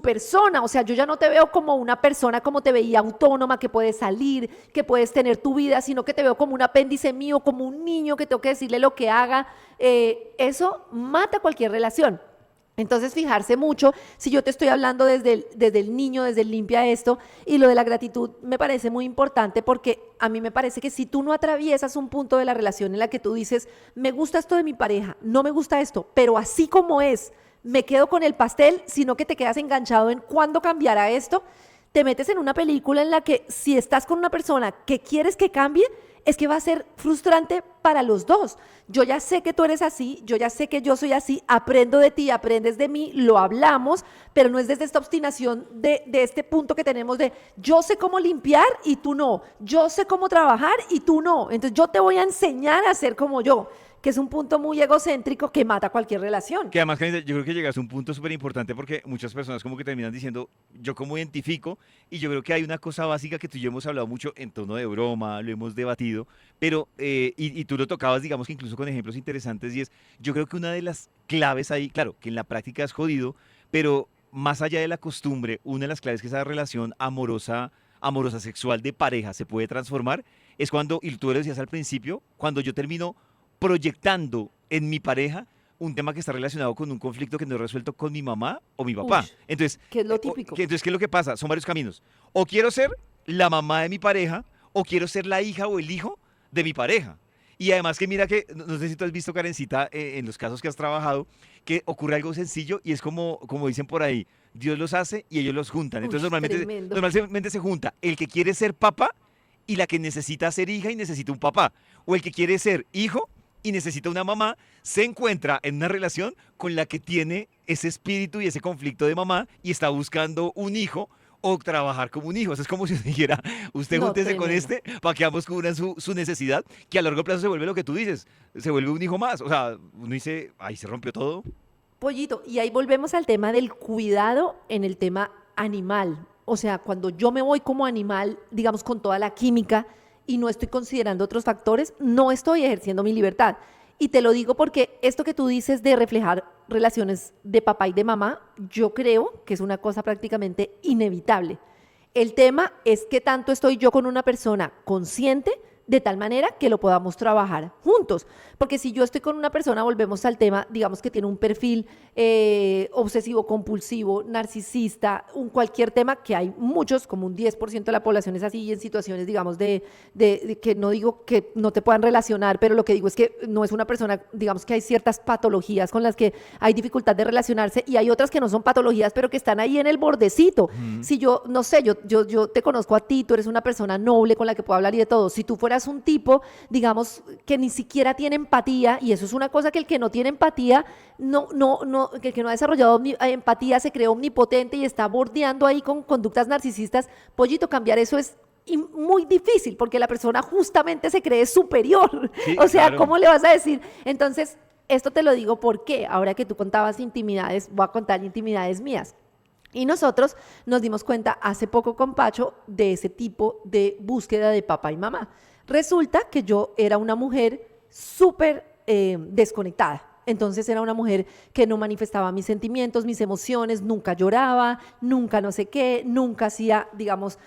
persona. O sea, yo ya no te veo como una persona como te veía autónoma, que puedes salir, que puedes tener tu vida, sino que te veo como un apéndice mío, como un niño que tengo que decirle lo que haga. Eso mata cualquier relación. Entonces, fijarse mucho, si yo te estoy hablando desde el niño, desde el limpia esto, y lo de la gratitud me parece muy importante porque a mí me parece que si tú no atraviesas un punto de la relación en la que tú dices, me gusta esto de mi pareja, no me gusta esto, pero así como es, me quedo con el pastel, sino que te quedas enganchado en cuándo cambiará esto, te metes en una película en la que si estás con una persona que quieres que cambie, es que va a ser frustrante para los dos. Yo ya sé que tú eres así, yo ya sé que yo soy así, aprendo de ti, aprendes de mí, lo hablamos, pero no es desde esta obstinación de este punto que tenemos de yo sé cómo limpiar y tú no, yo sé cómo trabajar y tú no, entonces yo te voy a enseñar a ser como yo, que es un punto muy egocéntrico que mata cualquier relación. Que además, Karina, yo creo que llegas a un punto súper importante porque muchas personas como que terminan diciendo, yo cómo identifico, y yo creo que hay una cosa básica que tú y yo hemos hablado mucho en tono de broma, lo hemos debatido, pero, y tú lo tocabas, digamos que incluso con ejemplos interesantes, y es, yo creo que una de las claves ahí, claro, que en la práctica es jodido, pero más allá de la costumbre, una de las claves que esa relación amorosa sexual de pareja se puede transformar, es cuando, y tú lo decías al principio, cuando yo termino proyectando en mi pareja un tema que está relacionado con un conflicto que no he resuelto con mi mamá o mi Uy, papá. Entonces, que es lo típico. ¿qué es lo que pasa? Son varios caminos. O quiero ser la mamá de mi pareja, o quiero ser la hija o el hijo de mi pareja. Y además que mira que, no sé si tú has visto, Karencita, en los casos que has trabajado, que ocurre algo sencillo y es como dicen por ahí, Dios los hace y ellos los juntan. Uy, Entonces tremendo. normalmente se junta el que quiere ser papá y la que necesita ser hija y necesita un papá. O el que quiere ser hijo y necesita una mamá, se encuentra en una relación con la que tiene ese espíritu y ese conflicto de mamá y está buscando un hijo o trabajar como un hijo. Eso es como si usted dijera, usted No, júntese con tremendo. este para que ambos cubran su necesidad, que a largo plazo se vuelve lo que tú dices, se vuelve un hijo más. O sea, uno dice, ay, se rompió todo. Pollito, y ahí volvemos al tema del cuidado en el tema animal. O sea, cuando yo me voy como animal, digamos, con toda la química y no estoy considerando otros factores, no estoy ejerciendo mi libertad. Y te lo digo porque esto que tú dices de reflejar relaciones de papá y de mamá, yo creo que es una cosa prácticamente inevitable. El tema es que tanto estoy yo con una persona consciente de tal manera que lo podamos trabajar juntos. Porque si yo estoy con una persona, volvemos al tema, digamos que tiene un perfil obsesivo, compulsivo, narcisista, cualquier tema, que hay muchos, como un 10% de la población es así, y en situaciones, digamos, de que no digo que no te puedan relacionar, pero lo que digo es que no es una persona, digamos que hay ciertas patologías con las que hay dificultad de relacionarse y hay otras que no son patologías, pero que están ahí en el bordecito. Si yo, no sé, yo te conozco a ti, tú eres una persona noble con la que puedo hablar y de todo. Si tú fueras un tipo, digamos, que ni siquiera tiene empatía, y eso es una cosa que el que no tiene empatía, que el que no ha desarrollado empatía se cree omnipotente y está bordeando ahí con conductas narcisistas, Pollito, cambiar eso es muy difícil porque la persona justamente se cree superior. Sí, O sea, claro. ¿cómo le vas a decir? Entonces, esto te lo digo porque ahora que tú contabas intimidades, voy a contar intimidades mías. Y nosotros nos dimos cuenta hace poco con Pacho de ese tipo de búsqueda de papá y mamá. Resulta que yo era una mujer súper desconectada. Entonces era una mujer que no manifestaba mis sentimientos, mis emociones, nunca lloraba, nunca no sé qué, nunca hacía, digamos,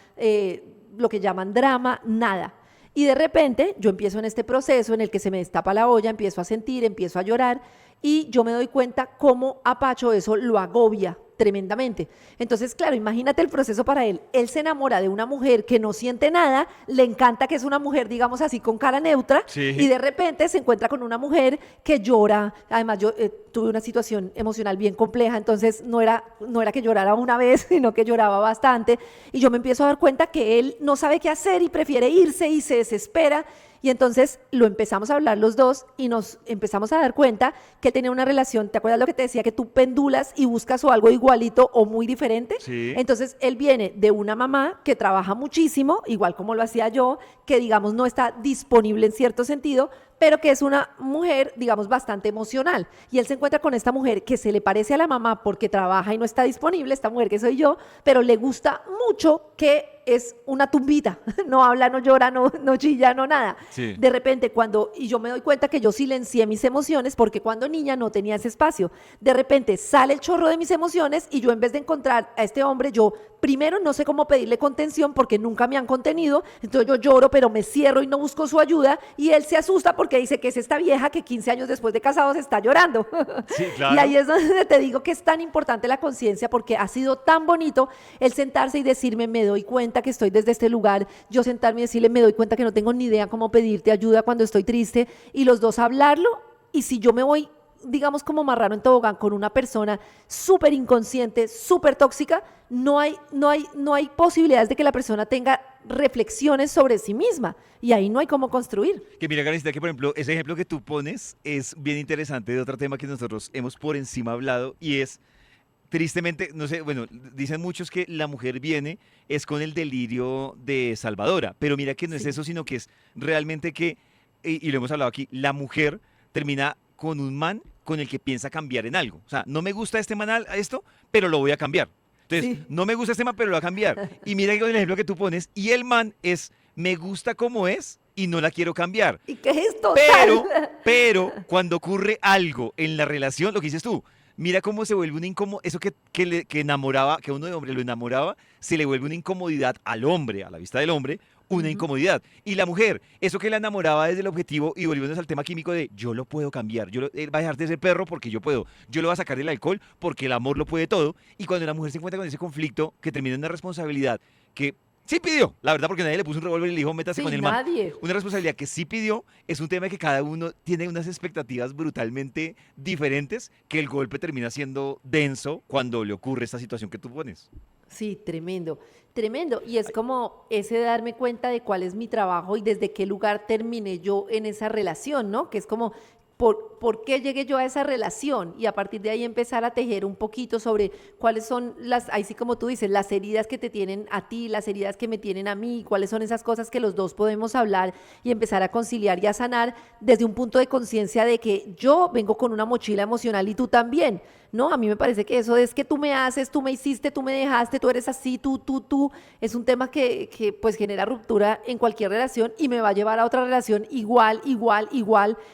lo que llaman drama, nada. Y de repente yo empiezo en este proceso en el que se me destapa la olla, empiezo a sentir, empiezo a llorar y yo me doy cuenta cómo a Pacho eso lo agobia tremendamente. Entonces, claro, imagínate el proceso para él. Él se enamora de una mujer que no siente nada, le encanta que es una mujer, digamos así, con cara neutra, y Sí. de repente se encuentra con una mujer que llora. Además, yo tuve una situación emocional bien compleja, entonces no era que llorara una vez, sino que lloraba bastante. Y yo me empiezo a dar cuenta que él no sabe qué hacer y prefiere irse y se desespera. Y entonces lo empezamos a hablar los dos y nos empezamos a dar cuenta que él tenía una relación. ¿Te acuerdas lo que te decía? Que tú pendulas y buscas o algo igualito o muy diferente. Sí. Entonces él viene de una mamá que trabaja muchísimo, igual como lo hacía yo, que digamos no está disponible en cierto sentido, pero que es una mujer, digamos, bastante emocional. Y él se encuentra con esta mujer que se le parece a la mamá porque trabaja y no está disponible, esta mujer que soy yo, pero le gusta mucho, que es una tumbita, no habla, no llora, no chilla, no nada. Sí. De repente y yo me doy cuenta que yo silencié mis emociones porque cuando niña no tenía ese espacio. De repente sale el chorro de mis emociones y yo en vez de encontrar a este hombre, yo primero no sé cómo pedirle contención porque nunca me han contenido, entonces yo lloro pero me cierro y no busco su ayuda y él se asusta porque dice que es esta vieja que 15 años después de casados está llorando. Sí, Y ahí claro. es donde te digo que es tan importante la conciencia porque ha sido tan bonito el sentarse y decirme, me doy cuenta que estoy desde este lugar, yo sentarme y decirle, me doy cuenta que no tengo ni idea cómo pedirte ayuda cuando estoy triste, y los dos hablarlo. Y si yo me voy, digamos, como marrano en tobogán con una persona súper inconsciente, súper tóxica, no hay posibilidades de que la persona tenga reflexiones sobre sí misma, y ahí no hay cómo construir. Que mira, Karencita, que por ejemplo, ese ejemplo que tú pones es bien interesante de otro tema que nosotros hemos por encima hablado y es, tristemente, no sé, bueno, dicen muchos que la mujer viene es con el delirio de salvadora, pero mira que no es Sí. eso, sino que es realmente que, y lo hemos hablado aquí, la mujer termina con un man con el que piensa cambiar en algo. O sea, no me gusta este man esto, pero lo voy a cambiar. Entonces, Sí. no me gusta este man, pero lo voy a cambiar. Y mira con el ejemplo que tú pones, y el man es, me gusta como es y no la quiero cambiar. ¿Y qué es Pero, total? pero, cuando ocurre algo en la relación, lo que dices tú, mira cómo se vuelve un incómodo, eso que enamoraba, que a uno de hombre lo enamoraba, se le vuelve una incomodidad al hombre, a la vista del hombre, una Ujú. incomodidad. Y la mujer, eso que la enamoraba desde el objetivo, y volviéndonos al tema químico de yo lo puedo cambiar, él va a dejar de ser perro porque yo puedo, yo lo voy a sacar del alcohol porque el amor lo puede todo. Y cuando la mujer se encuentra con ese conflicto que termina en una responsabilidad que sí pidió, la verdad, porque nadie le puso un revólver y le dijo métase con Sí, el man, nadie. una responsabilidad que sí pidió, es un tema de que cada uno tiene unas expectativas brutalmente diferentes, que el golpe termina siendo denso cuando le ocurre esta situación que tú pones. Sí, tremendo, tremendo. Y es como ese darme cuenta de cuál es mi trabajo y desde qué lugar terminé yo en esa relación, ¿no? Que es como, ¿por qué llegué yo a esa relación? Y a partir de ahí empezar a tejer un poquito sobre cuáles son ahí sí como tú dices, las heridas que te tienen a ti, las heridas que me tienen a mí, cuáles son esas cosas que los dos podemos hablar y empezar a conciliar y a sanar desde un punto de conciencia de que yo vengo con una mochila emocional y tú también. No, a mí me parece que eso es que tú me haces, tú me hiciste, tú me dejaste, tú eres así, tú, es un tema que pues genera ruptura en cualquier relación y me va a llevar a otra relación igual,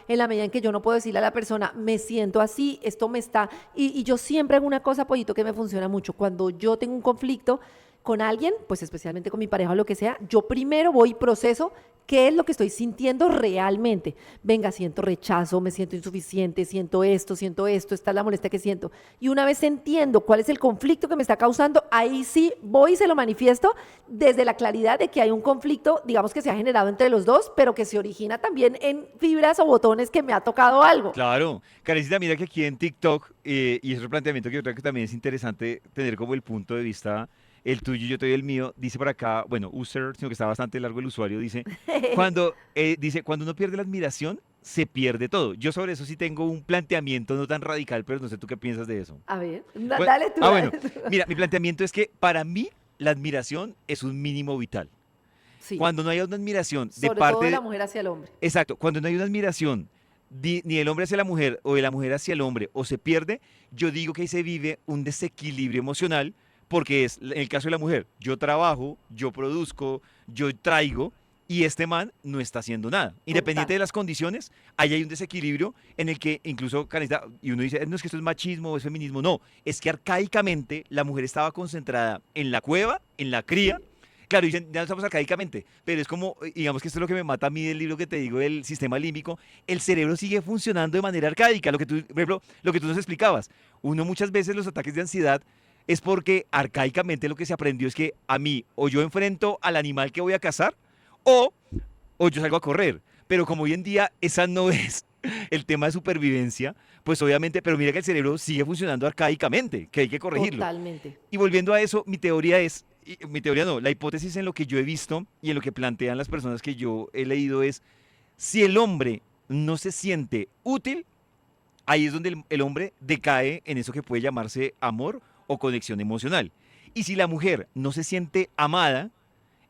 en la medida en que yo no puedo decirle a la persona, me siento así, esto me está... Y yo siempre hago una cosa, Pollito, que me funciona mucho. Cuando yo tengo un conflicto con alguien, pues especialmente con mi pareja o lo que sea, yo primero voy y proceso qué es lo que estoy sintiendo realmente. Venga, siento rechazo, me siento insuficiente, siento esto, esta es la molestia que siento. Y una vez entiendo cuál es el conflicto que me está causando, ahí sí voy y se lo manifiesto desde la claridad de que hay un conflicto, digamos que se ha generado entre los dos, pero que se origina también en fibras o botones que me ha tocado algo. Claro, Karencita, mira que aquí en TikTok, y es otro planteamiento que yo creo que también es interesante tener como el punto de vista, el tuyo y yo te doy el mío, dice por acá, bueno, user, sino que está bastante largo el usuario, dice, cuando uno pierde la admiración, se pierde todo. Yo sobre eso sí tengo un planteamiento no tan radical, pero no sé tú qué piensas de eso. A ver, Bueno, dale tú, bueno, dale tú. mira, mi planteamiento es que para mí la admiración es un mínimo vital. Sí, Cuando no hay una admiración de sobre todo parte de la de, mujer hacia el hombre. exacto, cuando no hay una admiración ni del hombre hacia la mujer o de la mujer hacia el hombre o se pierde, yo digo que ahí se vive un desequilibrio emocional porque es, en el caso de la mujer, yo trabajo, yo produzco, yo traigo y este man no está haciendo nada. Total. Independiente de las condiciones, ahí hay un desequilibrio en el que incluso, Canita, y uno dice, no es que esto es machismo o es feminismo, no, es que arcaicamente la mujer estaba concentrada en la cueva, en la cría. Claro, dicen, ya no estamos arcaicamente, pero es como, digamos que esto es lo que me mata a mí del libro que te digo del sistema límbico, el cerebro sigue funcionando de manera arcaica, lo que tú, por ejemplo, lo que tú nos explicabas. Uno muchas veces los ataques de ansiedad es porque arcaicamente lo que se aprendió es que a mí o yo enfrento al animal que voy a cazar o, o yo salgo a correr. Pero como hoy en día esa no es el tema de supervivencia, pues obviamente, pero mira que el cerebro sigue funcionando arcaicamente, que hay que corregirlo. Totalmente. Y volviendo a eso, mi teoría es, mi teoría no, la hipótesis en lo que yo he visto y en lo que plantean las personas que yo he leído es, si el hombre no se siente útil, ahí es donde el hombre decae en eso que puede llamarse amor o conexión emocional. Y si la mujer no se siente amada,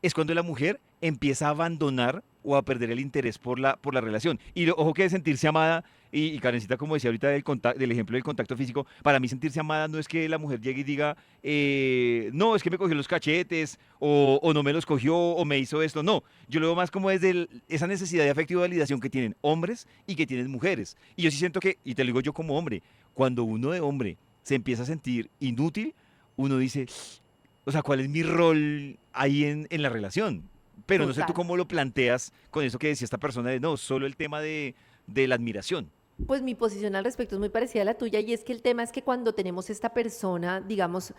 es cuando la mujer empieza a abandonar o a perder el interés por la relación. Y ojo que sentirse amada, y Karencita, como decía ahorita del ejemplo del contacto físico, para mí sentirse amada no es que la mujer llegue y diga, no, es que me cogió los cachetes, o no me los cogió, o me hizo esto. No, yo lo veo más como desde esa necesidad de afecto y validación que tienen hombres y que tienen mujeres. Y yo sí siento que, y te lo digo yo como hombre, cuando uno de hombre se empieza a sentir inútil, uno dice, o sea, ¿cuál es mi rol ahí en la relación? Pero no sé tú Total. cómo lo planteas con eso que decía esta persona de no, solo el tema de la admiración. Pues mi posición al respecto es muy parecida a la tuya y es que el tema es que cuando tenemos esta persona, digamos,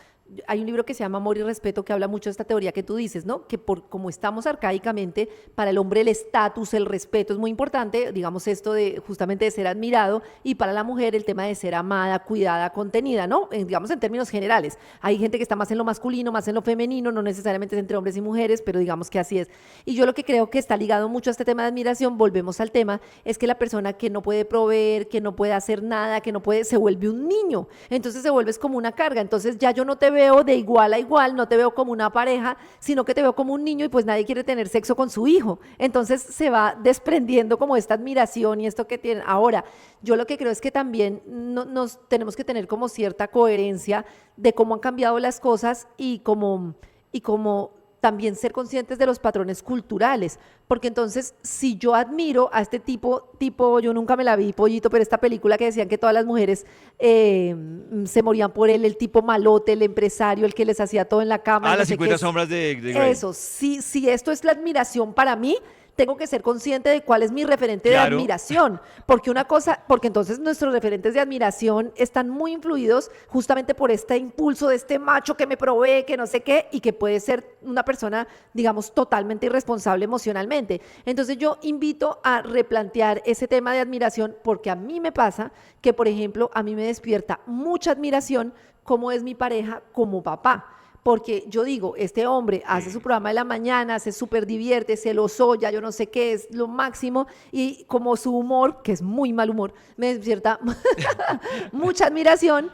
hay un libro que se llama Amor y Respeto que habla mucho de esta teoría que tú dices, ¿no? Que por como estamos arcaicamente, para el hombre el estatus, el respeto es muy importante, digamos esto de justamente de ser admirado y para la mujer el tema de ser amada, cuidada, contenida, ¿no? Digamos en términos generales. Hay gente que está más en lo masculino, más en lo femenino, no necesariamente es entre hombres y mujeres, pero digamos que así es. Y yo lo que creo que está ligado mucho a este tema de admiración, volvemos al tema, es que la persona que no puede proveer, que no puede hacer nada, que no puede, se vuelve un niño. Entonces se vuelves como una carga. Entonces ya yo no te veo de igual a igual, no te veo como una pareja, sino que te veo como un niño y pues nadie quiere tener sexo con su hijo. Entonces se va desprendiendo como esta admiración y esto que tienen. Ahora, yo lo que creo es que también nos tenemos que tener como cierta coherencia de cómo han cambiado las cosas y como también ser conscientes de los patrones culturales, porque entonces si yo admiro a este tipo, yo nunca me la vi, Pollito, pero esta película que decían que todas las mujeres se morían por él, el tipo malote, el empresario, el que les hacía todo en la cama, Ah, no las sé 50 qué, sombras de Grey. eso, si esto es la admiración para mí, tengo que ser consciente de cuál es mi referente de Claro, admiración, porque entonces nuestros referentes de admiración están muy influidos justamente por este impulso de este macho que me provee, que no sé qué, y que puede ser una persona, digamos, totalmente irresponsable emocionalmente. Entonces yo invito a replantear ese tema de admiración, porque a mí me pasa que, por ejemplo, a mí me despierta mucha admiración cómo es mi pareja como papá. Porque yo digo, este hombre hace su programa de la mañana, se súper divierte, se lo soya, yo no sé qué, es lo máximo, y como su humor, que es muy mal humor, me despierta mucha admiración,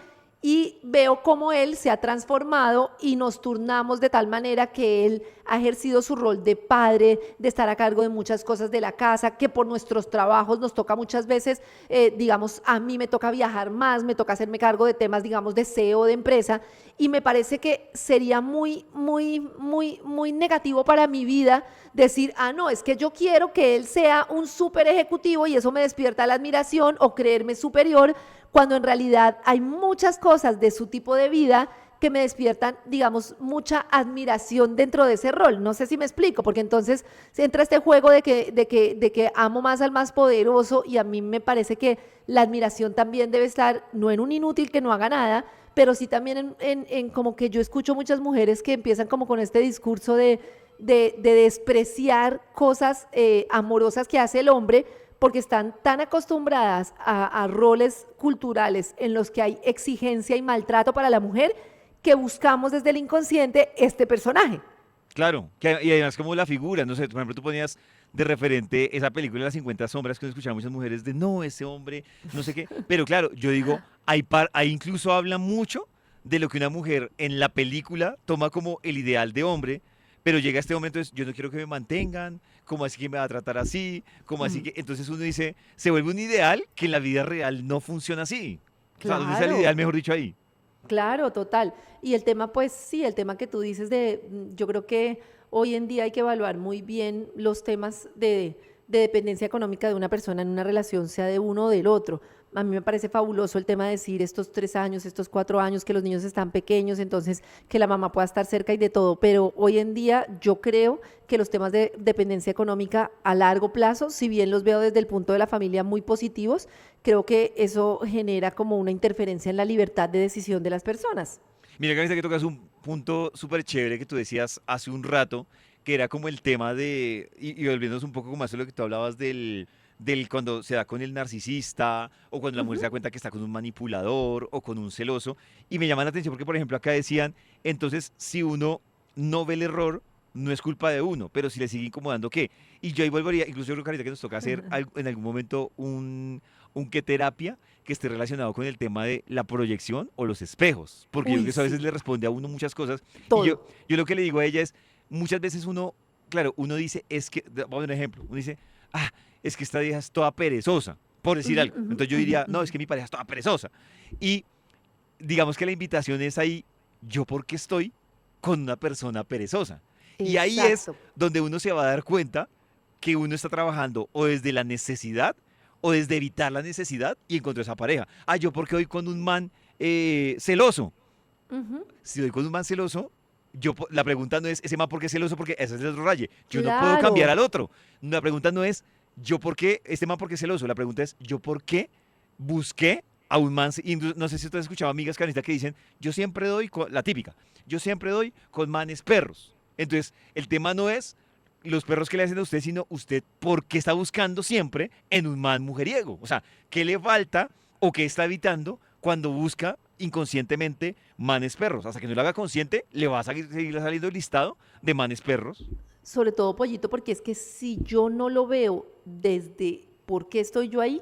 y veo cómo él se ha transformado y nos turnamos de tal manera que él ha ejercido su rol de padre, de estar a cargo de muchas cosas de la casa, que por nuestros trabajos nos toca muchas veces, digamos, a mí me toca viajar más, me toca hacerme cargo de temas, digamos, de SEO, de empresa, y me parece que sería muy negativo para mi vida decir, no, es que yo quiero que él sea un súper ejecutivo y eso me despierta la admiración o creerme superior, cuando en realidad hay muchas cosas de su tipo de vida que me despiertan, digamos, mucha admiración dentro de ese rol. No sé si me explico, porque entonces entra este juego de que amo más al más poderoso, y a mí me parece que la admiración también debe estar, no en un inútil que no haga nada, pero sí también en como que yo escucho muchas mujeres que empiezan como con este discurso de despreciar cosas amorosas que hace el hombre, porque están tan acostumbradas a roles culturales en los que hay exigencia y maltrato para la mujer, que buscamos desde el inconsciente este personaje. Claro, y además como la figura, no sé, por ejemplo, tú ponías de referente esa película de las 50 sombras que uno escuchaba muchas mujeres de no, ese hombre, no sé qué, pero claro, yo digo, ahí incluso habla mucho de lo que una mujer en la película toma como el ideal de hombre, pero llega este momento, es, yo no quiero que me mantengan, ¿cómo así que me va a tratar así? ¿Cómo así Mm, que? Entonces uno dice, se vuelve un ideal que en la vida real no funciona así. O sea, ¿dónde está el ideal, claro. mejor dicho, ahí? Claro, total. Y el tema, pues sí, el tema que tú dices yo creo que hoy en día hay que evaluar muy bien los temas de dependencia económica de una persona en una relación, sea de uno o del otro. A mí me parece fabuloso el tema de decir estos 3 años, estos 4 años, que los niños están pequeños, entonces que la mamá pueda estar cerca y de todo. Pero hoy en día yo creo que los temas de dependencia económica a largo plazo, si bien los veo desde el punto de la familia muy positivos, creo que eso genera como una interferencia en la libertad de decisión de las personas. Mira, Carita, que tocas un punto súper chévere que tú decías hace un rato, que era como el tema de, y volviéndonos un poco como a eso lo que tú hablabas del cuando se da con el narcisista, o cuando la mujer se Ujú. da cuenta que está con un manipulador, o con un celoso, y me llama la atención porque, por ejemplo, acá decían, entonces, si uno no ve el error, no es culpa de uno, pero si le sigue incomodando, ¿qué? Y yo ahí volvería, incluso yo creo, Carita, que nos toca hacer en algún momento un qué terapia que esté relacionado con el tema de la proyección o los espejos, porque yo creo Uy, que eso a veces sí, le responde a uno muchas cosas. Y yo, todo. yo lo que le digo a ella es, muchas veces uno, claro, uno dice, es que, vamos a ver un ejemplo, uno dice, es que esta vieja es toda perezosa, por decir Ujú, algo. ujú, Entonces yo ujú, diría, no, ujú. es que mi pareja es toda perezosa. Y digamos que la invitación es ahí, yo porque estoy con una persona perezosa. Y ahí es Exacto. donde uno se va a dar cuenta que uno está trabajando o desde la necesidad o desde evitar la necesidad y encontró esa pareja. Yo porque voy con un man celoso. Ujú. Si voy con un man celoso, la pregunta no es ese man por qué es celoso, porque ese es el otro raye. Yo no puedo cambiar Claro. al otro. La pregunta no es yo por qué, este man por qué es celoso. La pregunta es yo por qué busqué a un man. Y no sé si tú has escuchado amigas canistas que dicen, yo siempre doy, la típica, yo siempre doy con manes perros. Entonces, el tema no es los perros que le hacen a usted, sino usted por qué está buscando siempre en un man mujeriego. O sea, ¿qué le falta o qué está evitando cuando busca inconscientemente manes perros? Hasta que no lo haga consciente, le va a seguir saliendo el listado de manes perros. Sobre todo, Pollito, porque es que si yo no lo veo desde por qué estoy yo ahí,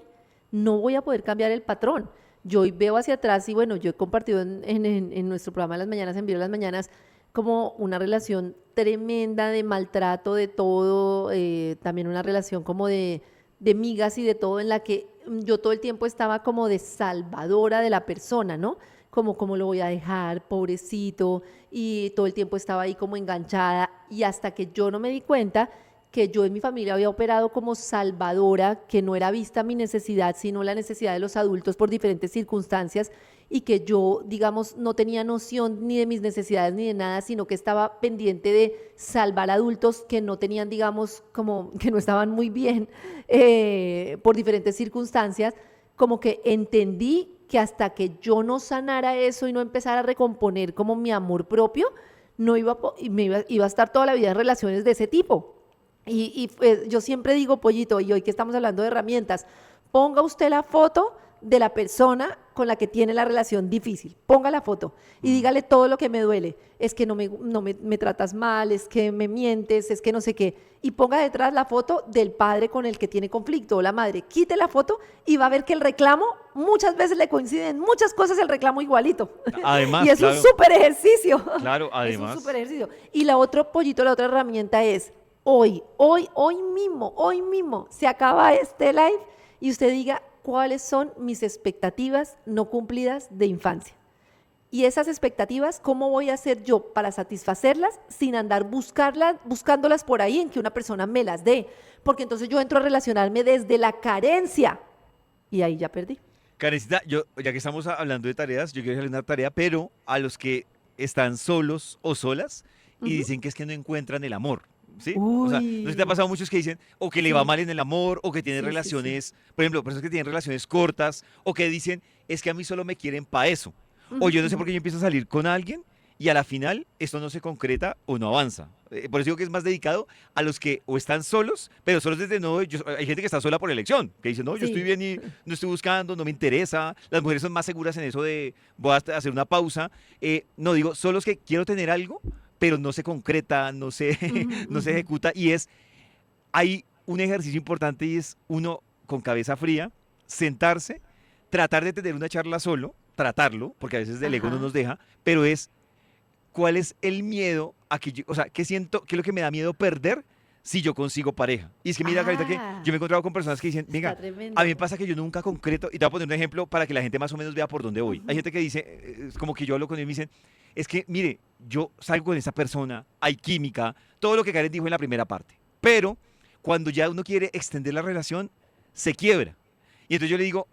no voy a poder cambiar el patrón. Yo hoy veo hacia atrás y bueno, yo he compartido en nuestro programa de las mañanas, en Vivo las Mañanas, como una relación tremenda de maltrato, de todo, también una relación como de migas y de todo, en la que yo todo el tiempo estaba como de salvadora de la persona, ¿no? Como cómo lo voy a dejar, pobrecito, y todo el tiempo estaba ahí como enganchada, y hasta que yo no me di cuenta que yo en mi familia había operado como salvadora, que no era vista mi necesidad, sino la necesidad de los adultos por diferentes circunstancias, y que yo, digamos, no tenía noción ni de mis necesidades ni de nada, sino que estaba pendiente de salvar adultos que no tenían, digamos, como que no estaban muy bien por diferentes circunstancias, como que entendí que hasta que yo no sanara eso y no empezara a recomponer como mi amor propio, no iba, iba a estar toda la vida en relaciones de ese tipo. Y pues, yo siempre digo, Pollito, y hoy que estamos hablando de herramientas, ponga usted la foto de la persona con la que tiene la relación difícil. Ponga la foto y dígale todo lo que me duele. Es que no me tratas mal, es que me mientes, es que no sé qué. Y ponga detrás la foto del padre con el que tiene conflicto o la madre. Quite la foto y va a ver que el reclamo muchas veces le coinciden muchas cosas el reclamo igualito. Además, Y es un súper ejercicio. claro, Es un además. súper ejercicio. Y la otra, Pollito, la otra herramienta es hoy mismo, se acaba este live y usted diga cuáles son mis expectativas no cumplidas de infancia. Y esas expectativas, ¿cómo voy a hacer yo para satisfacerlas sin andar buscándolas por ahí en que una persona me las dé? Porque entonces yo entro a relacionarme desde la carencia y ahí ya perdí. Karencita, ya que estamos hablando de tareas, yo quiero hacerle una tarea, pero a los que están solos o solas y Ujú. dicen que es que no encuentran el amor, ¿sí? O sea, no sé si te ha Uy, pasado muchos que dicen o que le va sí, mal en el amor o que tienen sí, sí, sí. relaciones, por ejemplo, personas que tienen relaciones cortas o que dicen es que a mí solo me quieren para eso. O Ujú, yo no sé ujú. por qué yo empiezo a salir con alguien y a la final esto no se concreta o no avanza. Por eso digo que es más dedicado a los que o están solos, pero solos desde no, hay gente que está sola por elección, que dice, no, yo estoy Sí. bien y no estoy buscando, no me interesa. Las mujeres son más seguras en eso de voy a hacer una pausa. No digo, solos que quiero tener algo, pero no se concreta, no se, Ujú, no se ujú. ejecuta y hay un ejercicio importante y es uno con cabeza fría, sentarse, tratar de tener una charla solo, tratarlo, porque a veces el ego no Ajá. nos deja, pero es cuál es el miedo a que yo, o sea, qué siento, qué es lo que me da miedo perder si yo consigo pareja. Y es que mira, Carita, que yo me he Ah, encontrado con personas que dicen, está venga, a mí me tremendo. pasa que yo nunca concreto, y te voy a poner un ejemplo para que la gente más o menos vea por dónde voy. Hay Ujú. gente que dice, es como que yo hablo con él y me dicen, es que, mire, yo salgo con esa persona, hay química, todo lo que Karen dijo en la primera parte, pero cuando ya uno quiere extender la relación, se quiebra. Y entonces yo le digo,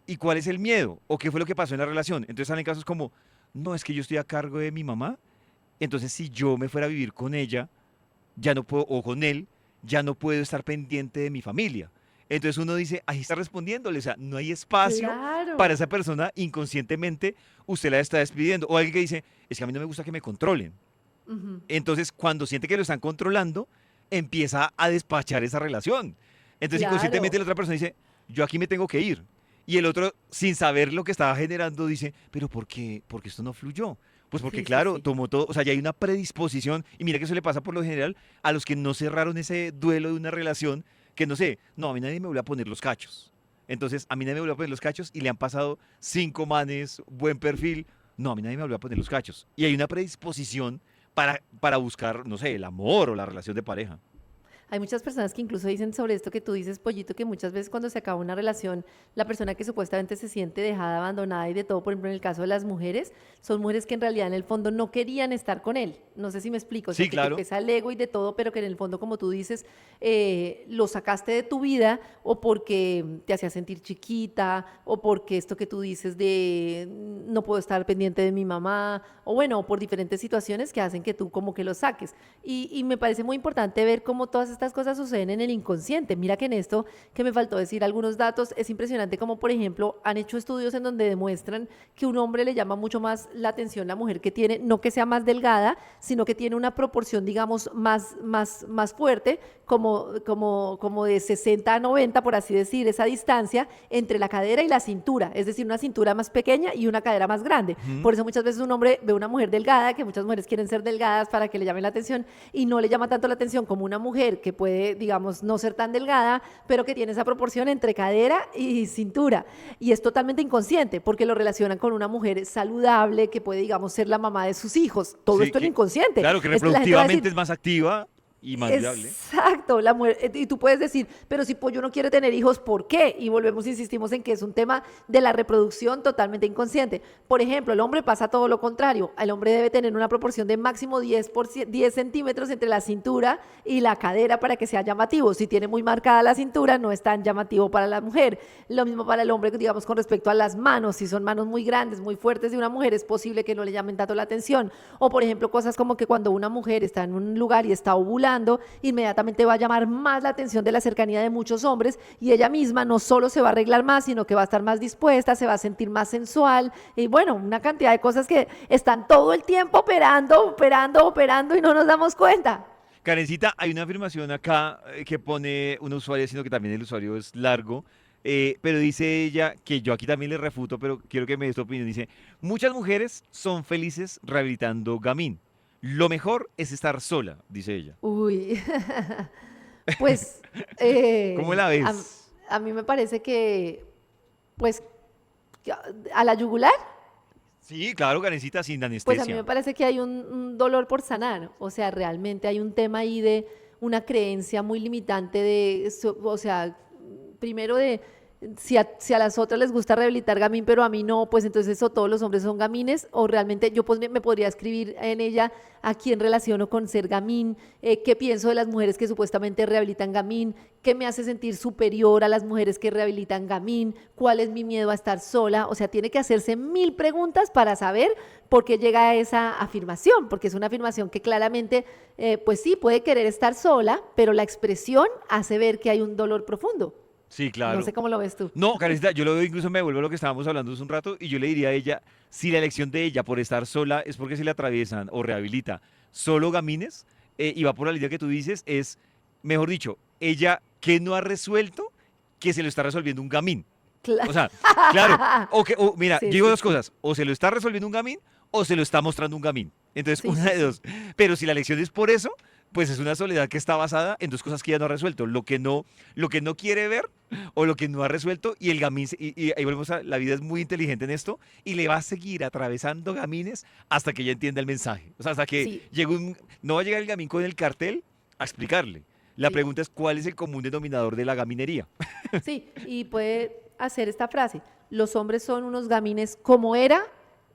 ¿y cuál es el miedo? ¿O qué fue lo que pasó en la relación? Entonces salen casos como, no, es que yo estoy a cargo de mi mamá, entonces si yo me fuera a vivir con ella, ya no puedo, o con él, ya no puedo estar pendiente de mi familia. Entonces uno dice, ahí está respondiéndole, o sea, no hay espacio para Claro. esa persona, inconscientemente usted la está despidiendo. O alguien que dice, es que a mí no me gusta que me controlen. Ujú. Entonces, cuando siente que lo están controlando, empieza a despachar esa relación. Entonces, inconscientemente Claro. la otra persona dice, yo aquí me tengo que ir. Y el otro, sin saber lo que estaba generando, dice, pero ¿por qué? Porque esto no fluyó. Pues porque, Sí, sí, claro, sí. tomó todo, o sea, ya hay una predisposición, y mira que eso le pasa por lo general a los que no cerraron ese duelo de una relación, que no sé, no, a mí nadie me vuelve a poner los cachos. Entonces, a mí nadie me vuelve a poner los cachos y le han pasado 5 manes, buen perfil. No, a mí nadie me vuelve a poner los cachos. Y hay una predisposición para buscar, no sé, el amor o la relación de pareja. Hay muchas personas que incluso dicen sobre esto que tú dices, Pollito, que muchas veces cuando se acaba una relación, la persona que supuestamente se siente dejada, abandonada y de todo, por ejemplo, en el caso de las mujeres, son mujeres que en realidad en el fondo no querían estar con él. No sé si me explico, o sea, Sí, que te claro. pesa el ego y de todo, pero que en el fondo, como tú dices, lo sacaste de tu vida o porque te hacía sentir chiquita o porque esto que tú dices de no puedo estar pendiente de mi mamá o bueno, por diferentes situaciones que hacen que tú como que lo saques. Y me parece muy importante ver cómo todas estas cosas suceden en el inconsciente. Mira que en esto que me faltó decir algunos datos, es impresionante como por ejemplo han hecho estudios en donde demuestran que un hombre le llama mucho más la atención la mujer que tiene, no que sea más delgada, sino que tiene una proporción, digamos, más fuerte, como de 60 a 90, por así decir, esa distancia entre la cadera y la cintura, es decir, una cintura más pequeña y una cadera más grande. Ujú. Por eso muchas veces un hombre ve una mujer delgada, que muchas mujeres quieren ser delgadas para que le llame la atención, y no le llama tanto la atención como una mujer que puede, digamos, no ser tan delgada, pero que tiene esa proporción entre cadera y cintura. Y es totalmente inconsciente, porque lo relacionan con una mujer saludable que puede, digamos, ser la mamá de sus hijos. Todo Sí, esto es inconsciente. claro, que Es que la gente va a reproductivamente decir, es más activa y más viable. exacto, la mujer, y tú puedes decir, pero si Pollo no quiere tener hijos, ¿por qué? Y volvemos, insistimos en que es un tema de la reproducción totalmente inconsciente. Por ejemplo, el hombre pasa todo lo contrario. El hombre debe tener una proporción de máximo 10 centímetros entre la cintura y la cadera para que sea llamativo. Si tiene muy marcada la cintura, no es tan llamativo para la mujer. Lo mismo para el hombre, digamos, con respecto a las manos. Si son manos muy grandes, muy fuertes de una mujer, es posible que no le llamen tanto la atención. O, por ejemplo, cosas como que cuando una mujer está en un lugar y está ovulando, inmediatamente va a llamar más la atención de la cercanía de muchos hombres y ella misma no solo se va a arreglar más, sino que va a estar más dispuesta, se va a sentir más sensual y bueno, una cantidad de cosas que están todo el tiempo operando y no nos damos cuenta. Karencita, hay una afirmación acá que pone un usuario, sino que también el usuario es largo, pero dice ella, que yo aquí también le refuto, pero quiero que me des tu opinión, dice, muchas mujeres son felices rehabilitando gamín. Lo mejor es estar sola, dice ella. Uy, pues ¿Cómo la a, ves? a mí me parece que, pues, que a la yugular, Sí, claro, Karencita, sin pues a mí me anestesia. parece que hay un dolor por sanar. O sea, realmente hay un tema ahí de una creencia muy limitante de, o sea, primero de si a las otras les gusta rehabilitar gamín, pero a mí no, pues entonces o todos los hombres son gamines, o realmente yo pues me podría escribir en ella a quién relaciono con ser gamín, qué pienso de las mujeres que supuestamente rehabilitan gamín, qué me hace sentir superior a las mujeres que rehabilitan gamín, cuál es mi miedo a estar sola, o sea, tiene que hacerse mil preguntas para saber por qué llega a esa afirmación, porque es una afirmación que claramente, pues sí, puede querer estar sola, pero la expresión hace ver que hay un dolor profundo. Sí, No claro. sé cómo lo ves tú. No, Karencita, yo lo veo, incluso me vuelvo a lo que estábamos hablando hace un rato y yo le diría a ella, si la elección de ella por estar sola es porque se le atraviesan o rehabilita solo gamines, y va por la línea que tú dices, es, mejor dicho, ella que no ha resuelto que se lo está resolviendo un gamín. Cla- O sea, claro, o mira, yo Sí, digo sí, dos sí. cosas, o se lo está resolviendo un gamín o se lo está mostrando un gamín. Entonces, Sí, una sí, de sí. dos. Pero si la elección es por eso, pues es una soledad que está basada en dos cosas que ella no ha resuelto, lo que no quiere ver o lo que no ha resuelto y el gamín, y ahí volvemos a, la vida es muy inteligente en esto y le va a seguir atravesando gamines hasta que ella entienda el mensaje. O sea, hasta que Sí, llegue no va a llegar el gamín con el cartel a explicarle. La sí. pregunta es cuál es el común denominador de la gaminería. Sí, y puede hacer esta frase. Los hombres son unos gamines como era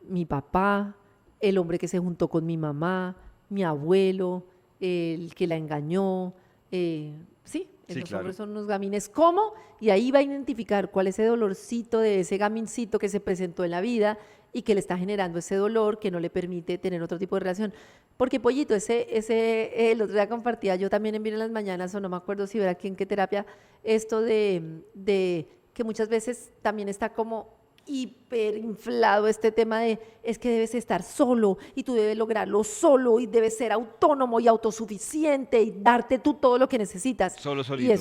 mi papá, el hombre que se juntó con mi mamá, mi abuelo, el que la engañó. Sí, Sí, los claro. hombres son unos gamines como, y ahí va a identificar cuál es ese dolorcito de ese gamincito que se presentó en la vida y que le está generando ese dolor que no le permite tener otro tipo de relación. Porque, Pollito, el otro día compartía yo también en Bien en las Mañanas, o no me acuerdo si era aquí en qué terapia, esto de que muchas veces también está como hiperinflado este tema de es que debes estar solo y tú debes lograrlo solo y debes ser autónomo y autosuficiente y darte tú todo lo que necesitas. Solo Y solito.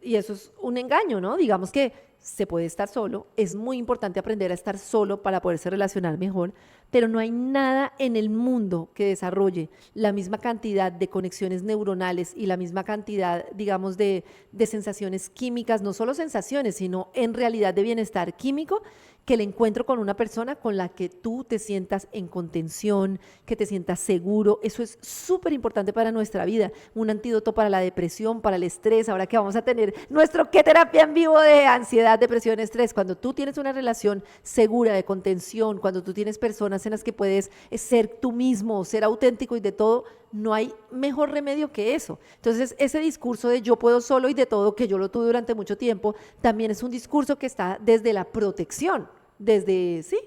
eso es un engaño, ¿no? Digamos que se puede estar solo, es muy importante aprender a estar solo para poderse relacionar mejor, pero no hay nada en el mundo que desarrolle la misma cantidad de conexiones neuronales y la misma cantidad, digamos, de sensaciones químicas, no solo sensaciones, sino en realidad de bienestar químico, que el encuentro con una persona con la que tú te sientas en contención, que te sientas seguro. Eso es súper importante para nuestra vida. Un antídoto para la depresión, para el estrés. Ahora que vamos a tener nuestro qué terapia en vivo de ansiedad, depresión, estrés. Cuando tú tienes una relación segura de contención, cuando tú tienes personas en las que puedes ser tú mismo, ser auténtico y de todo, no hay mejor remedio que eso. Entonces, ese discurso de yo puedo solo y de todo, que yo lo tuve durante mucho tiempo, también es un discurso que está desde la protección, desde, sí.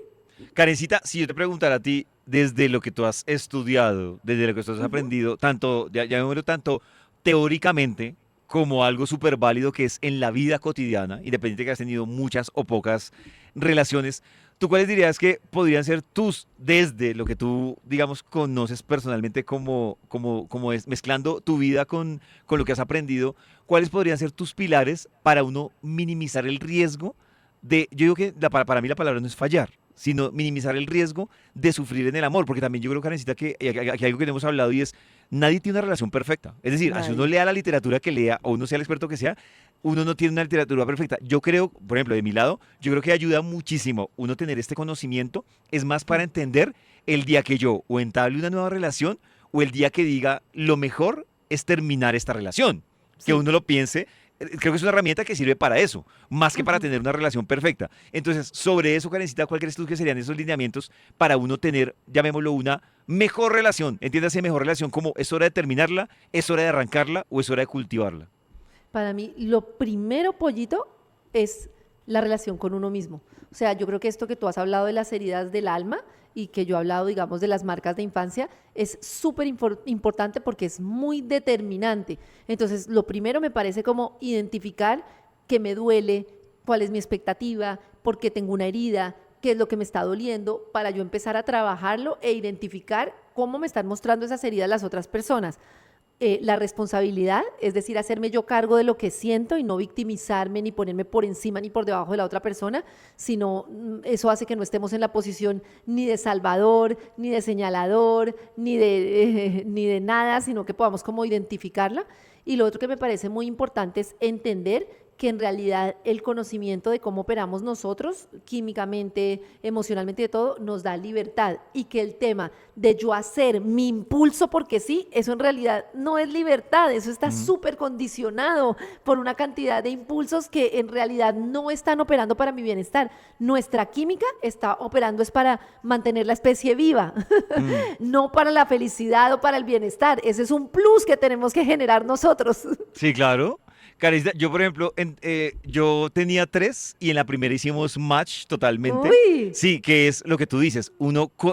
Karencita, si yo te preguntara a ti, desde lo que tú has estudiado, desde lo que tú has Ujú. aprendido, tanto, ya me muero tanto teóricamente como algo súper válido que es en la vida cotidiana, independiente de que has tenido muchas o pocas relaciones, ¿tú cuáles dirías que podrían ser tus, desde lo que tú, digamos, conoces personalmente como es, mezclando tu vida con lo que has aprendido, cuáles podrían ser tus pilares para uno minimizar el riesgo de, yo digo que para mí la palabra no es fallar, sino minimizar el riesgo de sufrir en el amor, porque también yo creo que necesita que, aquí algo que hemos hablado y es, nadie tiene una relación perfecta. Es decir, así uno Nadie. lea la literatura que lea o uno sea el experto que sea, uno no tiene una literatura perfecta. Yo creo, por ejemplo, de mi lado, yo creo que ayuda muchísimo uno tener este conocimiento, es más para Mm. entender el día que yo o entable una nueva relación o el día que diga lo mejor es terminar esta relación. Que Sí. uno lo piense, creo que es una herramienta que sirve para eso, más que para Ujú. tener una relación perfecta. Entonces, sobre eso, Karencita, ¿cuál crees tú que serían esos lineamientos para uno tener, llamémoslo, una mejor relación? Entiéndase, mejor relación como es hora de terminarla, es hora de arrancarla o es hora de cultivarla. Para mí, lo primero, Pollito, es la relación con uno mismo. O sea, yo creo que esto que tú has hablado de las heridas del alma y que yo he hablado, digamos, de las marcas de infancia, es súper importante porque es muy determinante. Entonces, lo primero me parece como identificar qué me duele, cuál es mi expectativa, por qué tengo una herida, qué es lo que me está doliendo, para yo empezar a trabajarlo e identificar cómo me están mostrando esas heridas las otras personas. la responsabilidad, es decir, hacerme yo cargo de lo que siento y no victimizarme ni ponerme por encima ni por debajo de la otra persona, sino eso hace que no estemos en la posición ni de salvador, ni de señalador, ni de nada, sino que podamos como identificarla. Y lo otro que me parece muy importante es entender que en realidad el conocimiento de cómo operamos nosotros, químicamente, emocionalmente, de todo, nos da libertad, y que el tema de yo hacer mi impulso porque sí, eso en realidad no es libertad, eso está Ujú. súper condicionado por una cantidad de impulsos que en realidad no están operando para mi bienestar. Nuestra química está operando es para mantener la especie viva, Mm. no para la felicidad o para el bienestar. Ese es un plus que tenemos que generar nosotros. Sí, claro. Karencita, yo por ejemplo, yo tenía tres y en la primera hicimos match totalmente. Uy, Sí, que es lo que tú dices.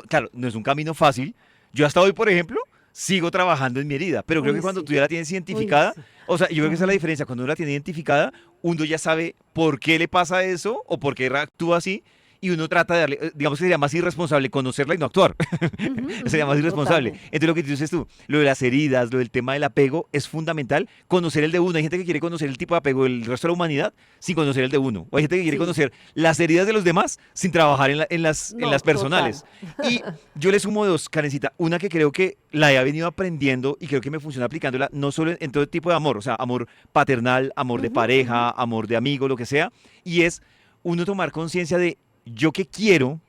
Claro, no es un camino fácil. Yo hasta hoy, por ejemplo, sigo trabajando en mi herida, pero creo que uy, cuando sí, tú ya la tienes uy, identificada, sí. o sea, yo creo que esa es la Ajá. diferencia. Cuando uno la tiene identificada, uno ya sabe por qué le pasa eso o por qué actúa así. Y uno trata de darle, digamos que sería más irresponsable conocerla y no actuar. Ujú, Sería ujú, más irresponsable. totalmente. Entonces lo que dices tú, lo de las heridas, lo del tema del apego, es fundamental conocer el de uno. Hay gente que quiere conocer el tipo de apego del resto de la humanidad sin conocer el de uno. O hay gente que quiere Sí, conocer las heridas de los demás sin trabajar en no, las total. personales. Y yo le sumo dos, Karencita. Una que creo que la he venido aprendiendo y creo que me funciona aplicándola no solo en todo tipo de amor, o sea, amor paternal, amor de Ujú, ujú. pareja, amor de amigo, lo que sea. Y es uno tomar conciencia de yo qué quiero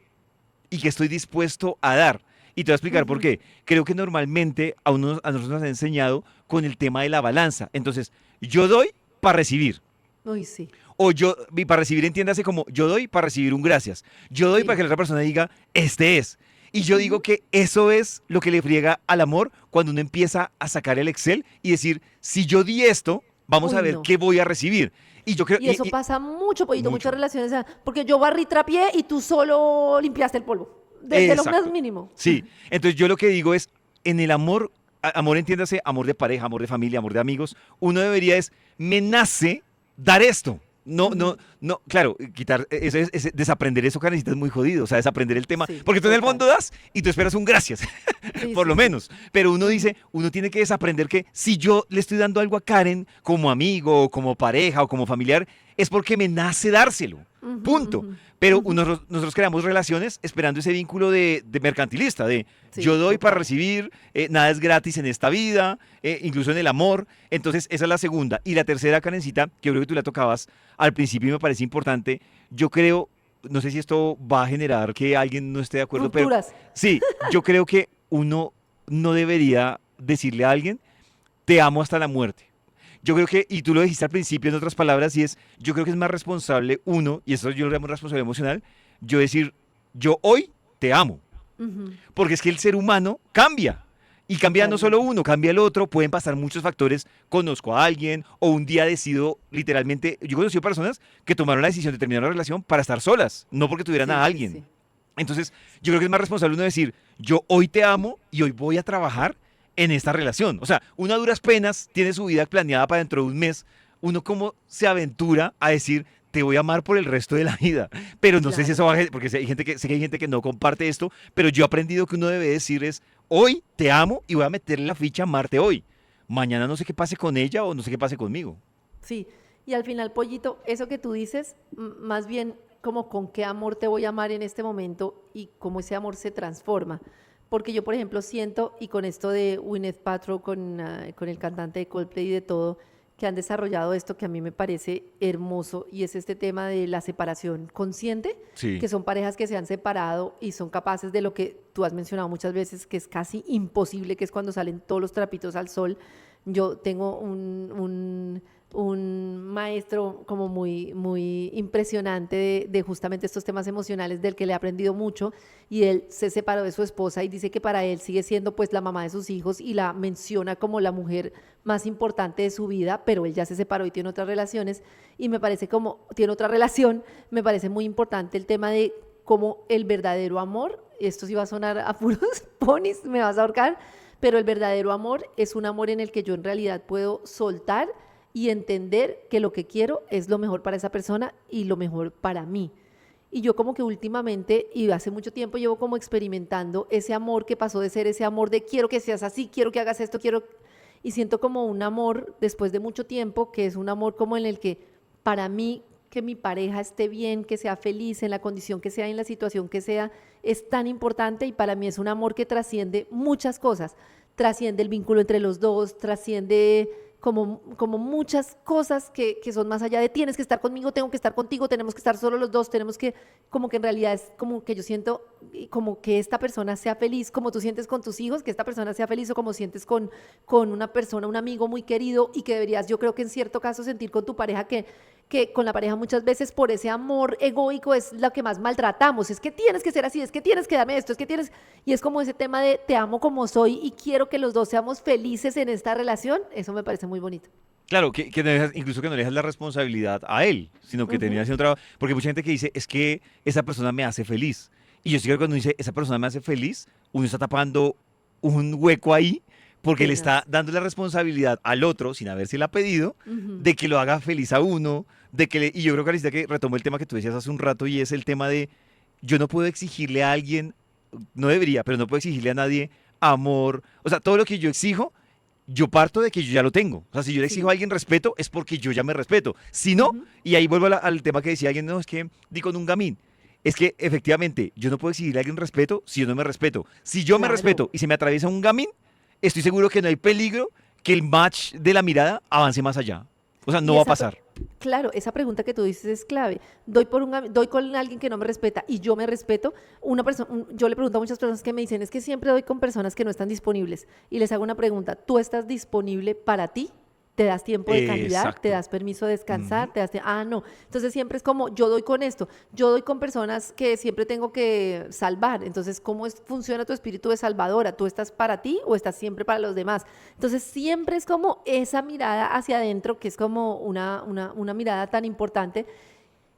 y que estoy dispuesto a dar. Y te voy a explicar por Ujú. qué. Creo que normalmente a nosotros nos han enseñado con el tema de la balanza. Entonces, yo doy para recibir. Uy, sí, O yo, y para recibir entiéndase como yo doy para recibir un gracias. Yo doy para sí. que la otra persona diga, este es. Y yo digo Ujú. que eso es lo que le friega al amor cuando uno empieza a sacar el Excel y decir, si yo di esto, vamos a Uy, ver no. qué voy a recibir. Y yo creo, Y eso pasa mucho, Pollito, muchas mucho. relaciones, porque yo barrí, trapié y tú solo limpiaste el polvo, desde lo más Exacto. mínimo. Sí. Entonces yo lo que digo es, en el amor, amor entiéndase, amor de pareja, amor de familia, amor de amigos, uno debería es, me nace dar esto. No, no, Ujú. no, claro, quitar, desaprender eso que necesitas es muy jodido, o sea, desaprender el tema, Sí, porque tú en el total. fondo das y tú esperas un gracias, Sí, por sí, lo sí. menos, pero uno Ujú, dice, uno tiene que desaprender que si yo le estoy dando algo a Karen como amigo, o como pareja, o como familiar, es porque me nace dárselo, ujú, punto. ujú, Pero ujú. nosotros creamos relaciones esperando ese vínculo de mercantilista, de yo Sí, doy para total. recibir, nada es gratis en esta vida, incluso en el amor. Entonces, esa es la segunda. Y la tercera, Karencita, que yo creo que tú la tocabas al principio y me parece importante, yo creo, no sé si esto va a generar que alguien no esté de acuerdo, pero Rupturas. sí, yo creo que uno no debería decirle a alguien, te amo hasta la muerte. Yo creo que, y tú lo dijiste al principio en otras palabras, y es, yo creo que es más responsable uno, y eso yo lo llamo responsabilidad emocional, yo decir, yo hoy te amo. Ujú, Porque es que el ser humano cambia. Y cambia no solo totalmente. uno, cambia el otro, pueden pasar muchos factores. Conozco a alguien o un día decido literalmente, yo he conocido personas que tomaron la decisión de terminar una relación para estar solas, no porque tuvieran Sí, a sí, alguien. sí. Entonces, yo creo que es más responsable uno decir, yo hoy te amo y hoy voy a trabajar en esta relación. O sea, uno a duras penas tiene su vida planeada para dentro de un mes. Uno como se aventura a decir, te voy a amar por el resto de la vida. Pero no sé si Claro. eso va a, porque sé que hay gente que no comparte esto, pero yo he aprendido que uno debe decir es, hoy te amo y voy a meterle la ficha a amarte hoy. Mañana no sé qué pase con ella o no sé qué pase conmigo. Sí, y al final, Pollito, eso que tú dices, más bien como con qué amor te voy a amar en este momento y cómo ese amor se transforma. Porque yo, por ejemplo, siento, y con esto de Gwyneth Paltrow, con el cantante de Coldplay y de todo, que han desarrollado esto que a mí me parece hermoso, y es este tema de la separación consciente, Sí. que son parejas que se han separado y son capaces de lo que tú has mencionado muchas veces, que es casi imposible, que es cuando salen todos los trapitos al sol. Yo tengo un maestro como muy, muy impresionante de justamente estos temas emocionales, del que le he aprendido mucho, y él se separó de su esposa y dice que para él sigue siendo pues la mamá de sus hijos y la menciona como la mujer más importante de su vida, pero él ya se separó y tiene otras relaciones, y me parece como, tiene otra relación, me parece muy importante el tema de cómo el verdadero amor, esto sí va a sonar a puros ponis, me vas a ahorcar, pero el verdadero amor es un amor en el que yo en realidad puedo soltar y entender que lo que quiero es lo mejor para esa persona y lo mejor para mí. Y yo como que últimamente, y hace mucho tiempo, llevo como experimentando ese amor que pasó de ser ese amor de quiero que seas así, quiero que hagas esto, quiero... y siento como un amor después de mucho tiempo, que es un amor como en el que para mí que mi pareja esté bien, que sea feliz en la condición que sea, en la situación que sea, es tan importante y para mí es un amor que trasciende muchas cosas, trasciende el vínculo entre los dos, trasciende como muchas cosas que son más allá de tienes que estar conmigo, tengo que estar contigo, tenemos que estar solo los dos, tenemos que, como que en realidad es como que yo siento como que esta persona sea feliz, como tú sientes con tus hijos, que esta persona sea feliz o como sientes con una persona, un amigo muy querido y que deberías, yo creo que en cierto caso sentir con tu pareja que con la pareja muchas veces por ese amor egoico es lo que más maltratamos, es que tienes que ser así, es que tienes que darme esto, es que tienes, y es como ese tema de te amo como soy y quiero que los dos seamos felices en esta relación, eso me parece muy bonito. Claro, que no dejas, incluso que no le dejas la responsabilidad a él, sino que termina Ujú, haciendo trabajo. Porque hay mucha gente que dice, es que esa persona me hace feliz. Y yo sí creo que cuando uno dice, esa persona me hace feliz, uno está tapando un hueco ahí porque le está tenaz. dando la responsabilidad al otro, sin habérsela pedido, Ujú, de que lo haga feliz a uno, y yo creo que ahorita que retomó el tema que tú decías hace un rato y es el tema de, yo no puedo exigirle a alguien, no debería, pero no puedo exigirle a nadie amor, o sea, todo lo que yo exijo yo parto de que yo ya lo tengo. O sea, si yo le exijo a sí. alguien respeto, es porque yo ya me respeto. Si no, Ujú, y ahí vuelvo al tema que decía alguien, no, es que di con un gamín. Es que efectivamente, yo no puedo exigirle a alguien respeto si yo no me respeto. Si yo me respeto claro. y se me atraviesa un gamín, estoy seguro que no hay peligro que el match de la mirada avance más allá. O sea, no Y va a esa, pasar. claro, esa pregunta que tú dices es clave. Doy con alguien que no me respeta y yo me respeto. Una persona, yo le pregunto a muchas personas que me dicen, es que siempre doy con personas que no están disponibles. Y les hago una pregunta, ¿tú estás disponible para ti? ¿Te das tiempo de calidad? ¿Te Exacto. das permiso de descansar? Ujú. Ah, no. Entonces siempre es como, yo doy con esto. Yo doy con personas que siempre tengo que salvar. Entonces, ¿cómo funciona tu espíritu de salvadora? ¿Tú estás para ti o estás siempre para los demás? Entonces siempre es como esa mirada hacia adentro, que es como una mirada tan importante.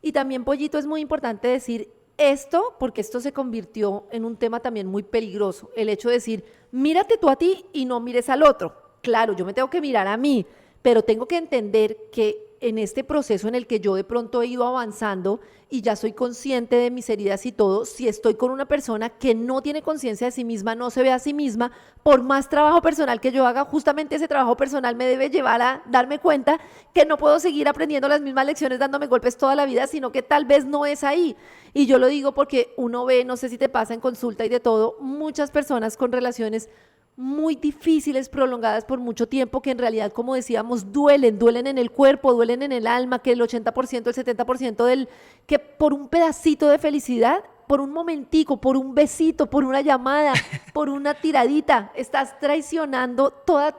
Y también, Pollito, es muy importante decir esto, porque esto se convirtió en un tema también muy peligroso. El hecho de decir, mírate tú a ti y no mires al otro. Claro, yo me tengo que mirar a mí, pero tengo que entender que en este proceso en el que yo de pronto he ido avanzando y ya soy consciente de mis heridas y todo, si estoy con una persona que no tiene conciencia de sí misma, no se ve a sí misma, por más trabajo personal que yo haga, justamente ese trabajo personal me debe llevar a darme cuenta que no puedo seguir aprendiendo las mismas lecciones dándome golpes toda la vida, sino que tal vez no es ahí. Y yo lo digo porque uno ve, no sé si te pasa en consulta y de todo, muchas personas con relaciones muy difíciles, prolongadas por mucho tiempo, que en realidad, como decíamos, duelen en el cuerpo, duelen en el alma, que el 80%, el 70% que por un pedacito de felicidad, por un momentico, por un besito, por una llamada, por una tiradita, estás traicionando toda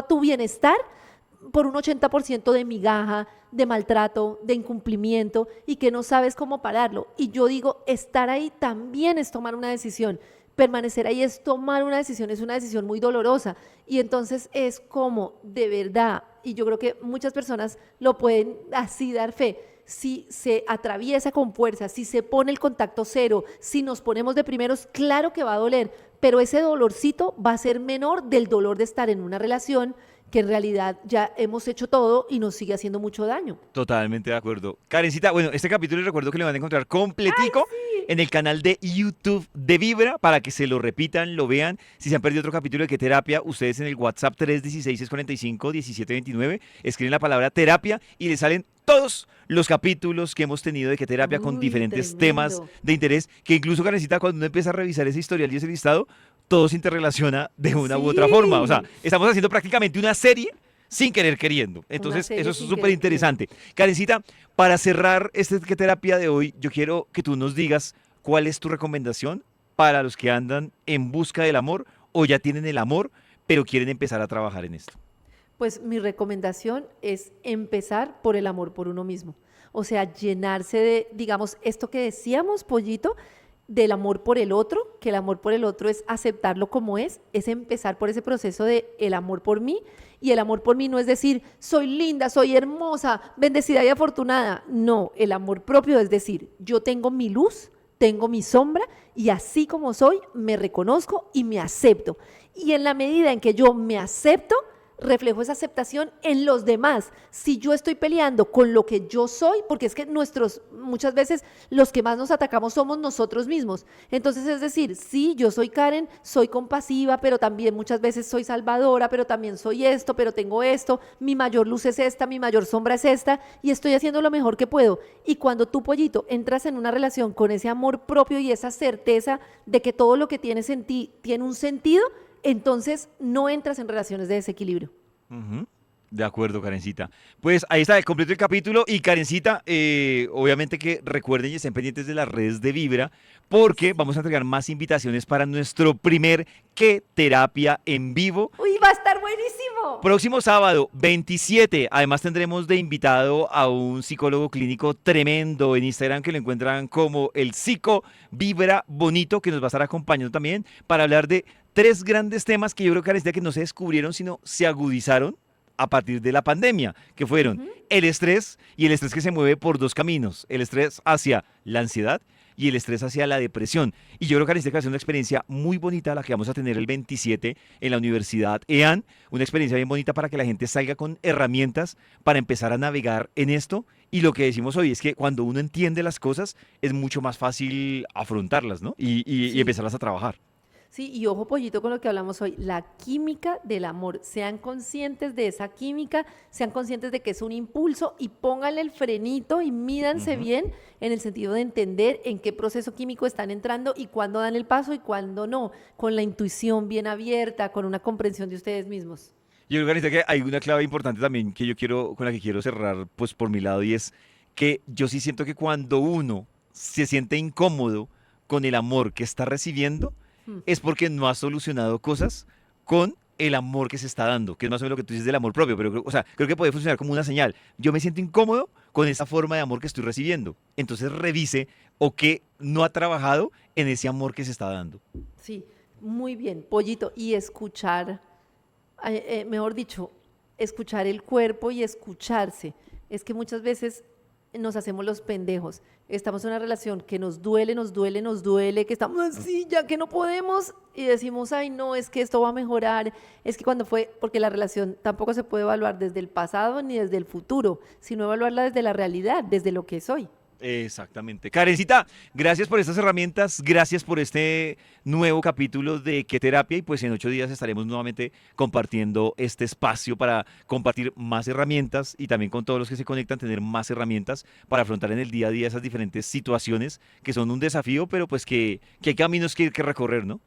tu bienestar por un 80% de migaja, de maltrato, de incumplimiento y que no sabes cómo pararlo. Y yo digo, estar ahí también es tomar una decisión. Permanecer ahí es tomar una decisión, es una decisión muy dolorosa. Y entonces es como, de verdad, y yo creo que muchas personas lo pueden así dar fe, si se atraviesa con fuerza, si se pone el contacto cero, si nos ponemos de primeros, claro que va a doler, pero ese dolorcito va a ser menor del dolor de estar en una relación que en realidad ya hemos hecho todo y nos sigue haciendo mucho daño. Totalmente de acuerdo. Karencita, bueno, este capítulo les recuerdo que lo van a encontrar completico en el canal de YouTube de Vibra para que se lo repitan, lo vean. Si se han perdido otro capítulo de qué terapia, ustedes en el WhatsApp 316-645-1729 escriben la palabra terapia y les salen todos los capítulos que hemos tenido de qué terapia con Uy, diferentes temas tremendo. de interés, que incluso, Karencita, cuando uno empieza a revisar ese historial y ese listado, todo se interrelaciona de una u otra forma. O sea, Sí, estamos haciendo prácticamente una serie sin querer queriendo. una Entonces, eso serie es sin súper querer queriendo. interesante. Karencita, para cerrar este ¿qué terapia de hoy, yo quiero que tú nos digas cuál es tu recomendación para los que andan en busca del amor o ya tienen el amor, pero quieren empezar a trabajar en esto. Pues mi recomendación es empezar por el amor por uno mismo. O sea, llenarse de, digamos, esto que decíamos, Pollito, del amor por el otro, que el amor por el otro es aceptarlo como es empezar por ese proceso de el amor por mí. Y el amor por mí no es decir, soy linda, soy hermosa, bendecida y afortunada. No, el amor propio es decir, yo tengo mi luz, tengo mi sombra y así como soy, me reconozco y me acepto. Y en la medida en que yo me acepto, reflejo esa aceptación en los demás. Si yo estoy peleando con lo que yo soy, porque es que muchas veces los que más nos atacamos somos nosotros mismos. Entonces, es decir, sí, yo soy Karen, soy compasiva, pero también muchas veces soy salvadora, pero también soy esto, pero tengo esto, mi mayor luz es esta, mi mayor sombra es esta, y estoy haciendo lo mejor que puedo. Y cuando tú, Pollito, entras en una relación con ese amor propio y esa certeza de que todo lo que tienes en ti tiene un sentido, entonces no entras en relaciones de desequilibrio. Ujú. De acuerdo, Karencita. Pues ahí está, completo el capítulo. Y Karencita, obviamente que recuerden y estén pendientes de las redes de Vibra, porque vamos a entregar más invitaciones para nuestro primer ¿Qué terapia en vivo? ¡Uy, va a estar buenísimo! Próximo sábado, 27. Además tendremos de invitado a un psicólogo clínico tremendo en Instagram que lo encuentran como el Psico Vibra Bonito, que nos va a estar acompañando también para hablar de tres grandes temas que yo creo, Karencita, que no se descubrieron, sino se agudizaron a partir de la pandemia, que fueron Ujú. el estrés y el estrés que se mueve por dos caminos, el estrés hacia la ansiedad y el estrés hacia la depresión. Y yo creo que va a ser una experiencia muy bonita la que vamos a tener el 27 en la Universidad EAN, una experiencia bien bonita para que la gente salga con herramientas para empezar a navegar en esto. Y lo que decimos hoy es que cuando uno entiende las cosas es mucho más fácil afrontarlas, ¿no? Y Sí. empezarlas a trabajar. Sí, y ojo, Pollito, con lo que hablamos hoy, la química del amor. Sean conscientes de esa química, sean conscientes de que es un impulso y pónganle el frenito y mídanse Ujú. bien en el sentido de entender en qué proceso químico están entrando y cuándo dan el paso y cuándo no, con la intuición bien abierta, con una comprensión de ustedes mismos. Yo creo, Anita, que hay una clave importante también que yo quiero, con la que quiero cerrar, pues por mi lado, y es que yo sí siento que cuando uno se siente incómodo con el amor que está recibiendo, Mm. es porque no ha solucionado cosas con el amor que se está dando, que es más o menos lo que tú dices del amor propio, pero o sea, creo que puede funcionar como una señal. Yo me siento incómodo con esa forma de amor que estoy recibiendo. Entonces revise o que no ha trabajado en ese amor que se está dando. Sí, muy bien, Pollito, y escuchar. Mejor dicho, escuchar el cuerpo y escucharse. Es que muchas veces nos hacemos los pendejos. Estamos en una relación que nos duele, nos duele, nos duele, que estamos así, ya que no podemos, y decimos, ay, no, es que esto va a mejorar. Es que cuando fue, porque la relación tampoco se puede evaluar desde el pasado ni desde el futuro, sino evaluarla desde la realidad, desde lo que soy. Exactamente. Karencita, gracias por estas herramientas, gracias por este nuevo capítulo de Qué Terapia y pues en 8 días estaremos nuevamente compartiendo este espacio para compartir más herramientas y también con todos los que se conectan tener más herramientas para afrontar en el día a día esas diferentes situaciones que son un desafío, pero pues que hay caminos que recorrer, ¿no?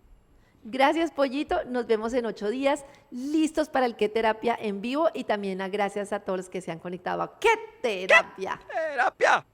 Gracias, Pollito. Nos vemos en 8 días, listos para el Qué Terapia en vivo y también gracias a todos los que se han conectado a Qué Terapia. Terapia.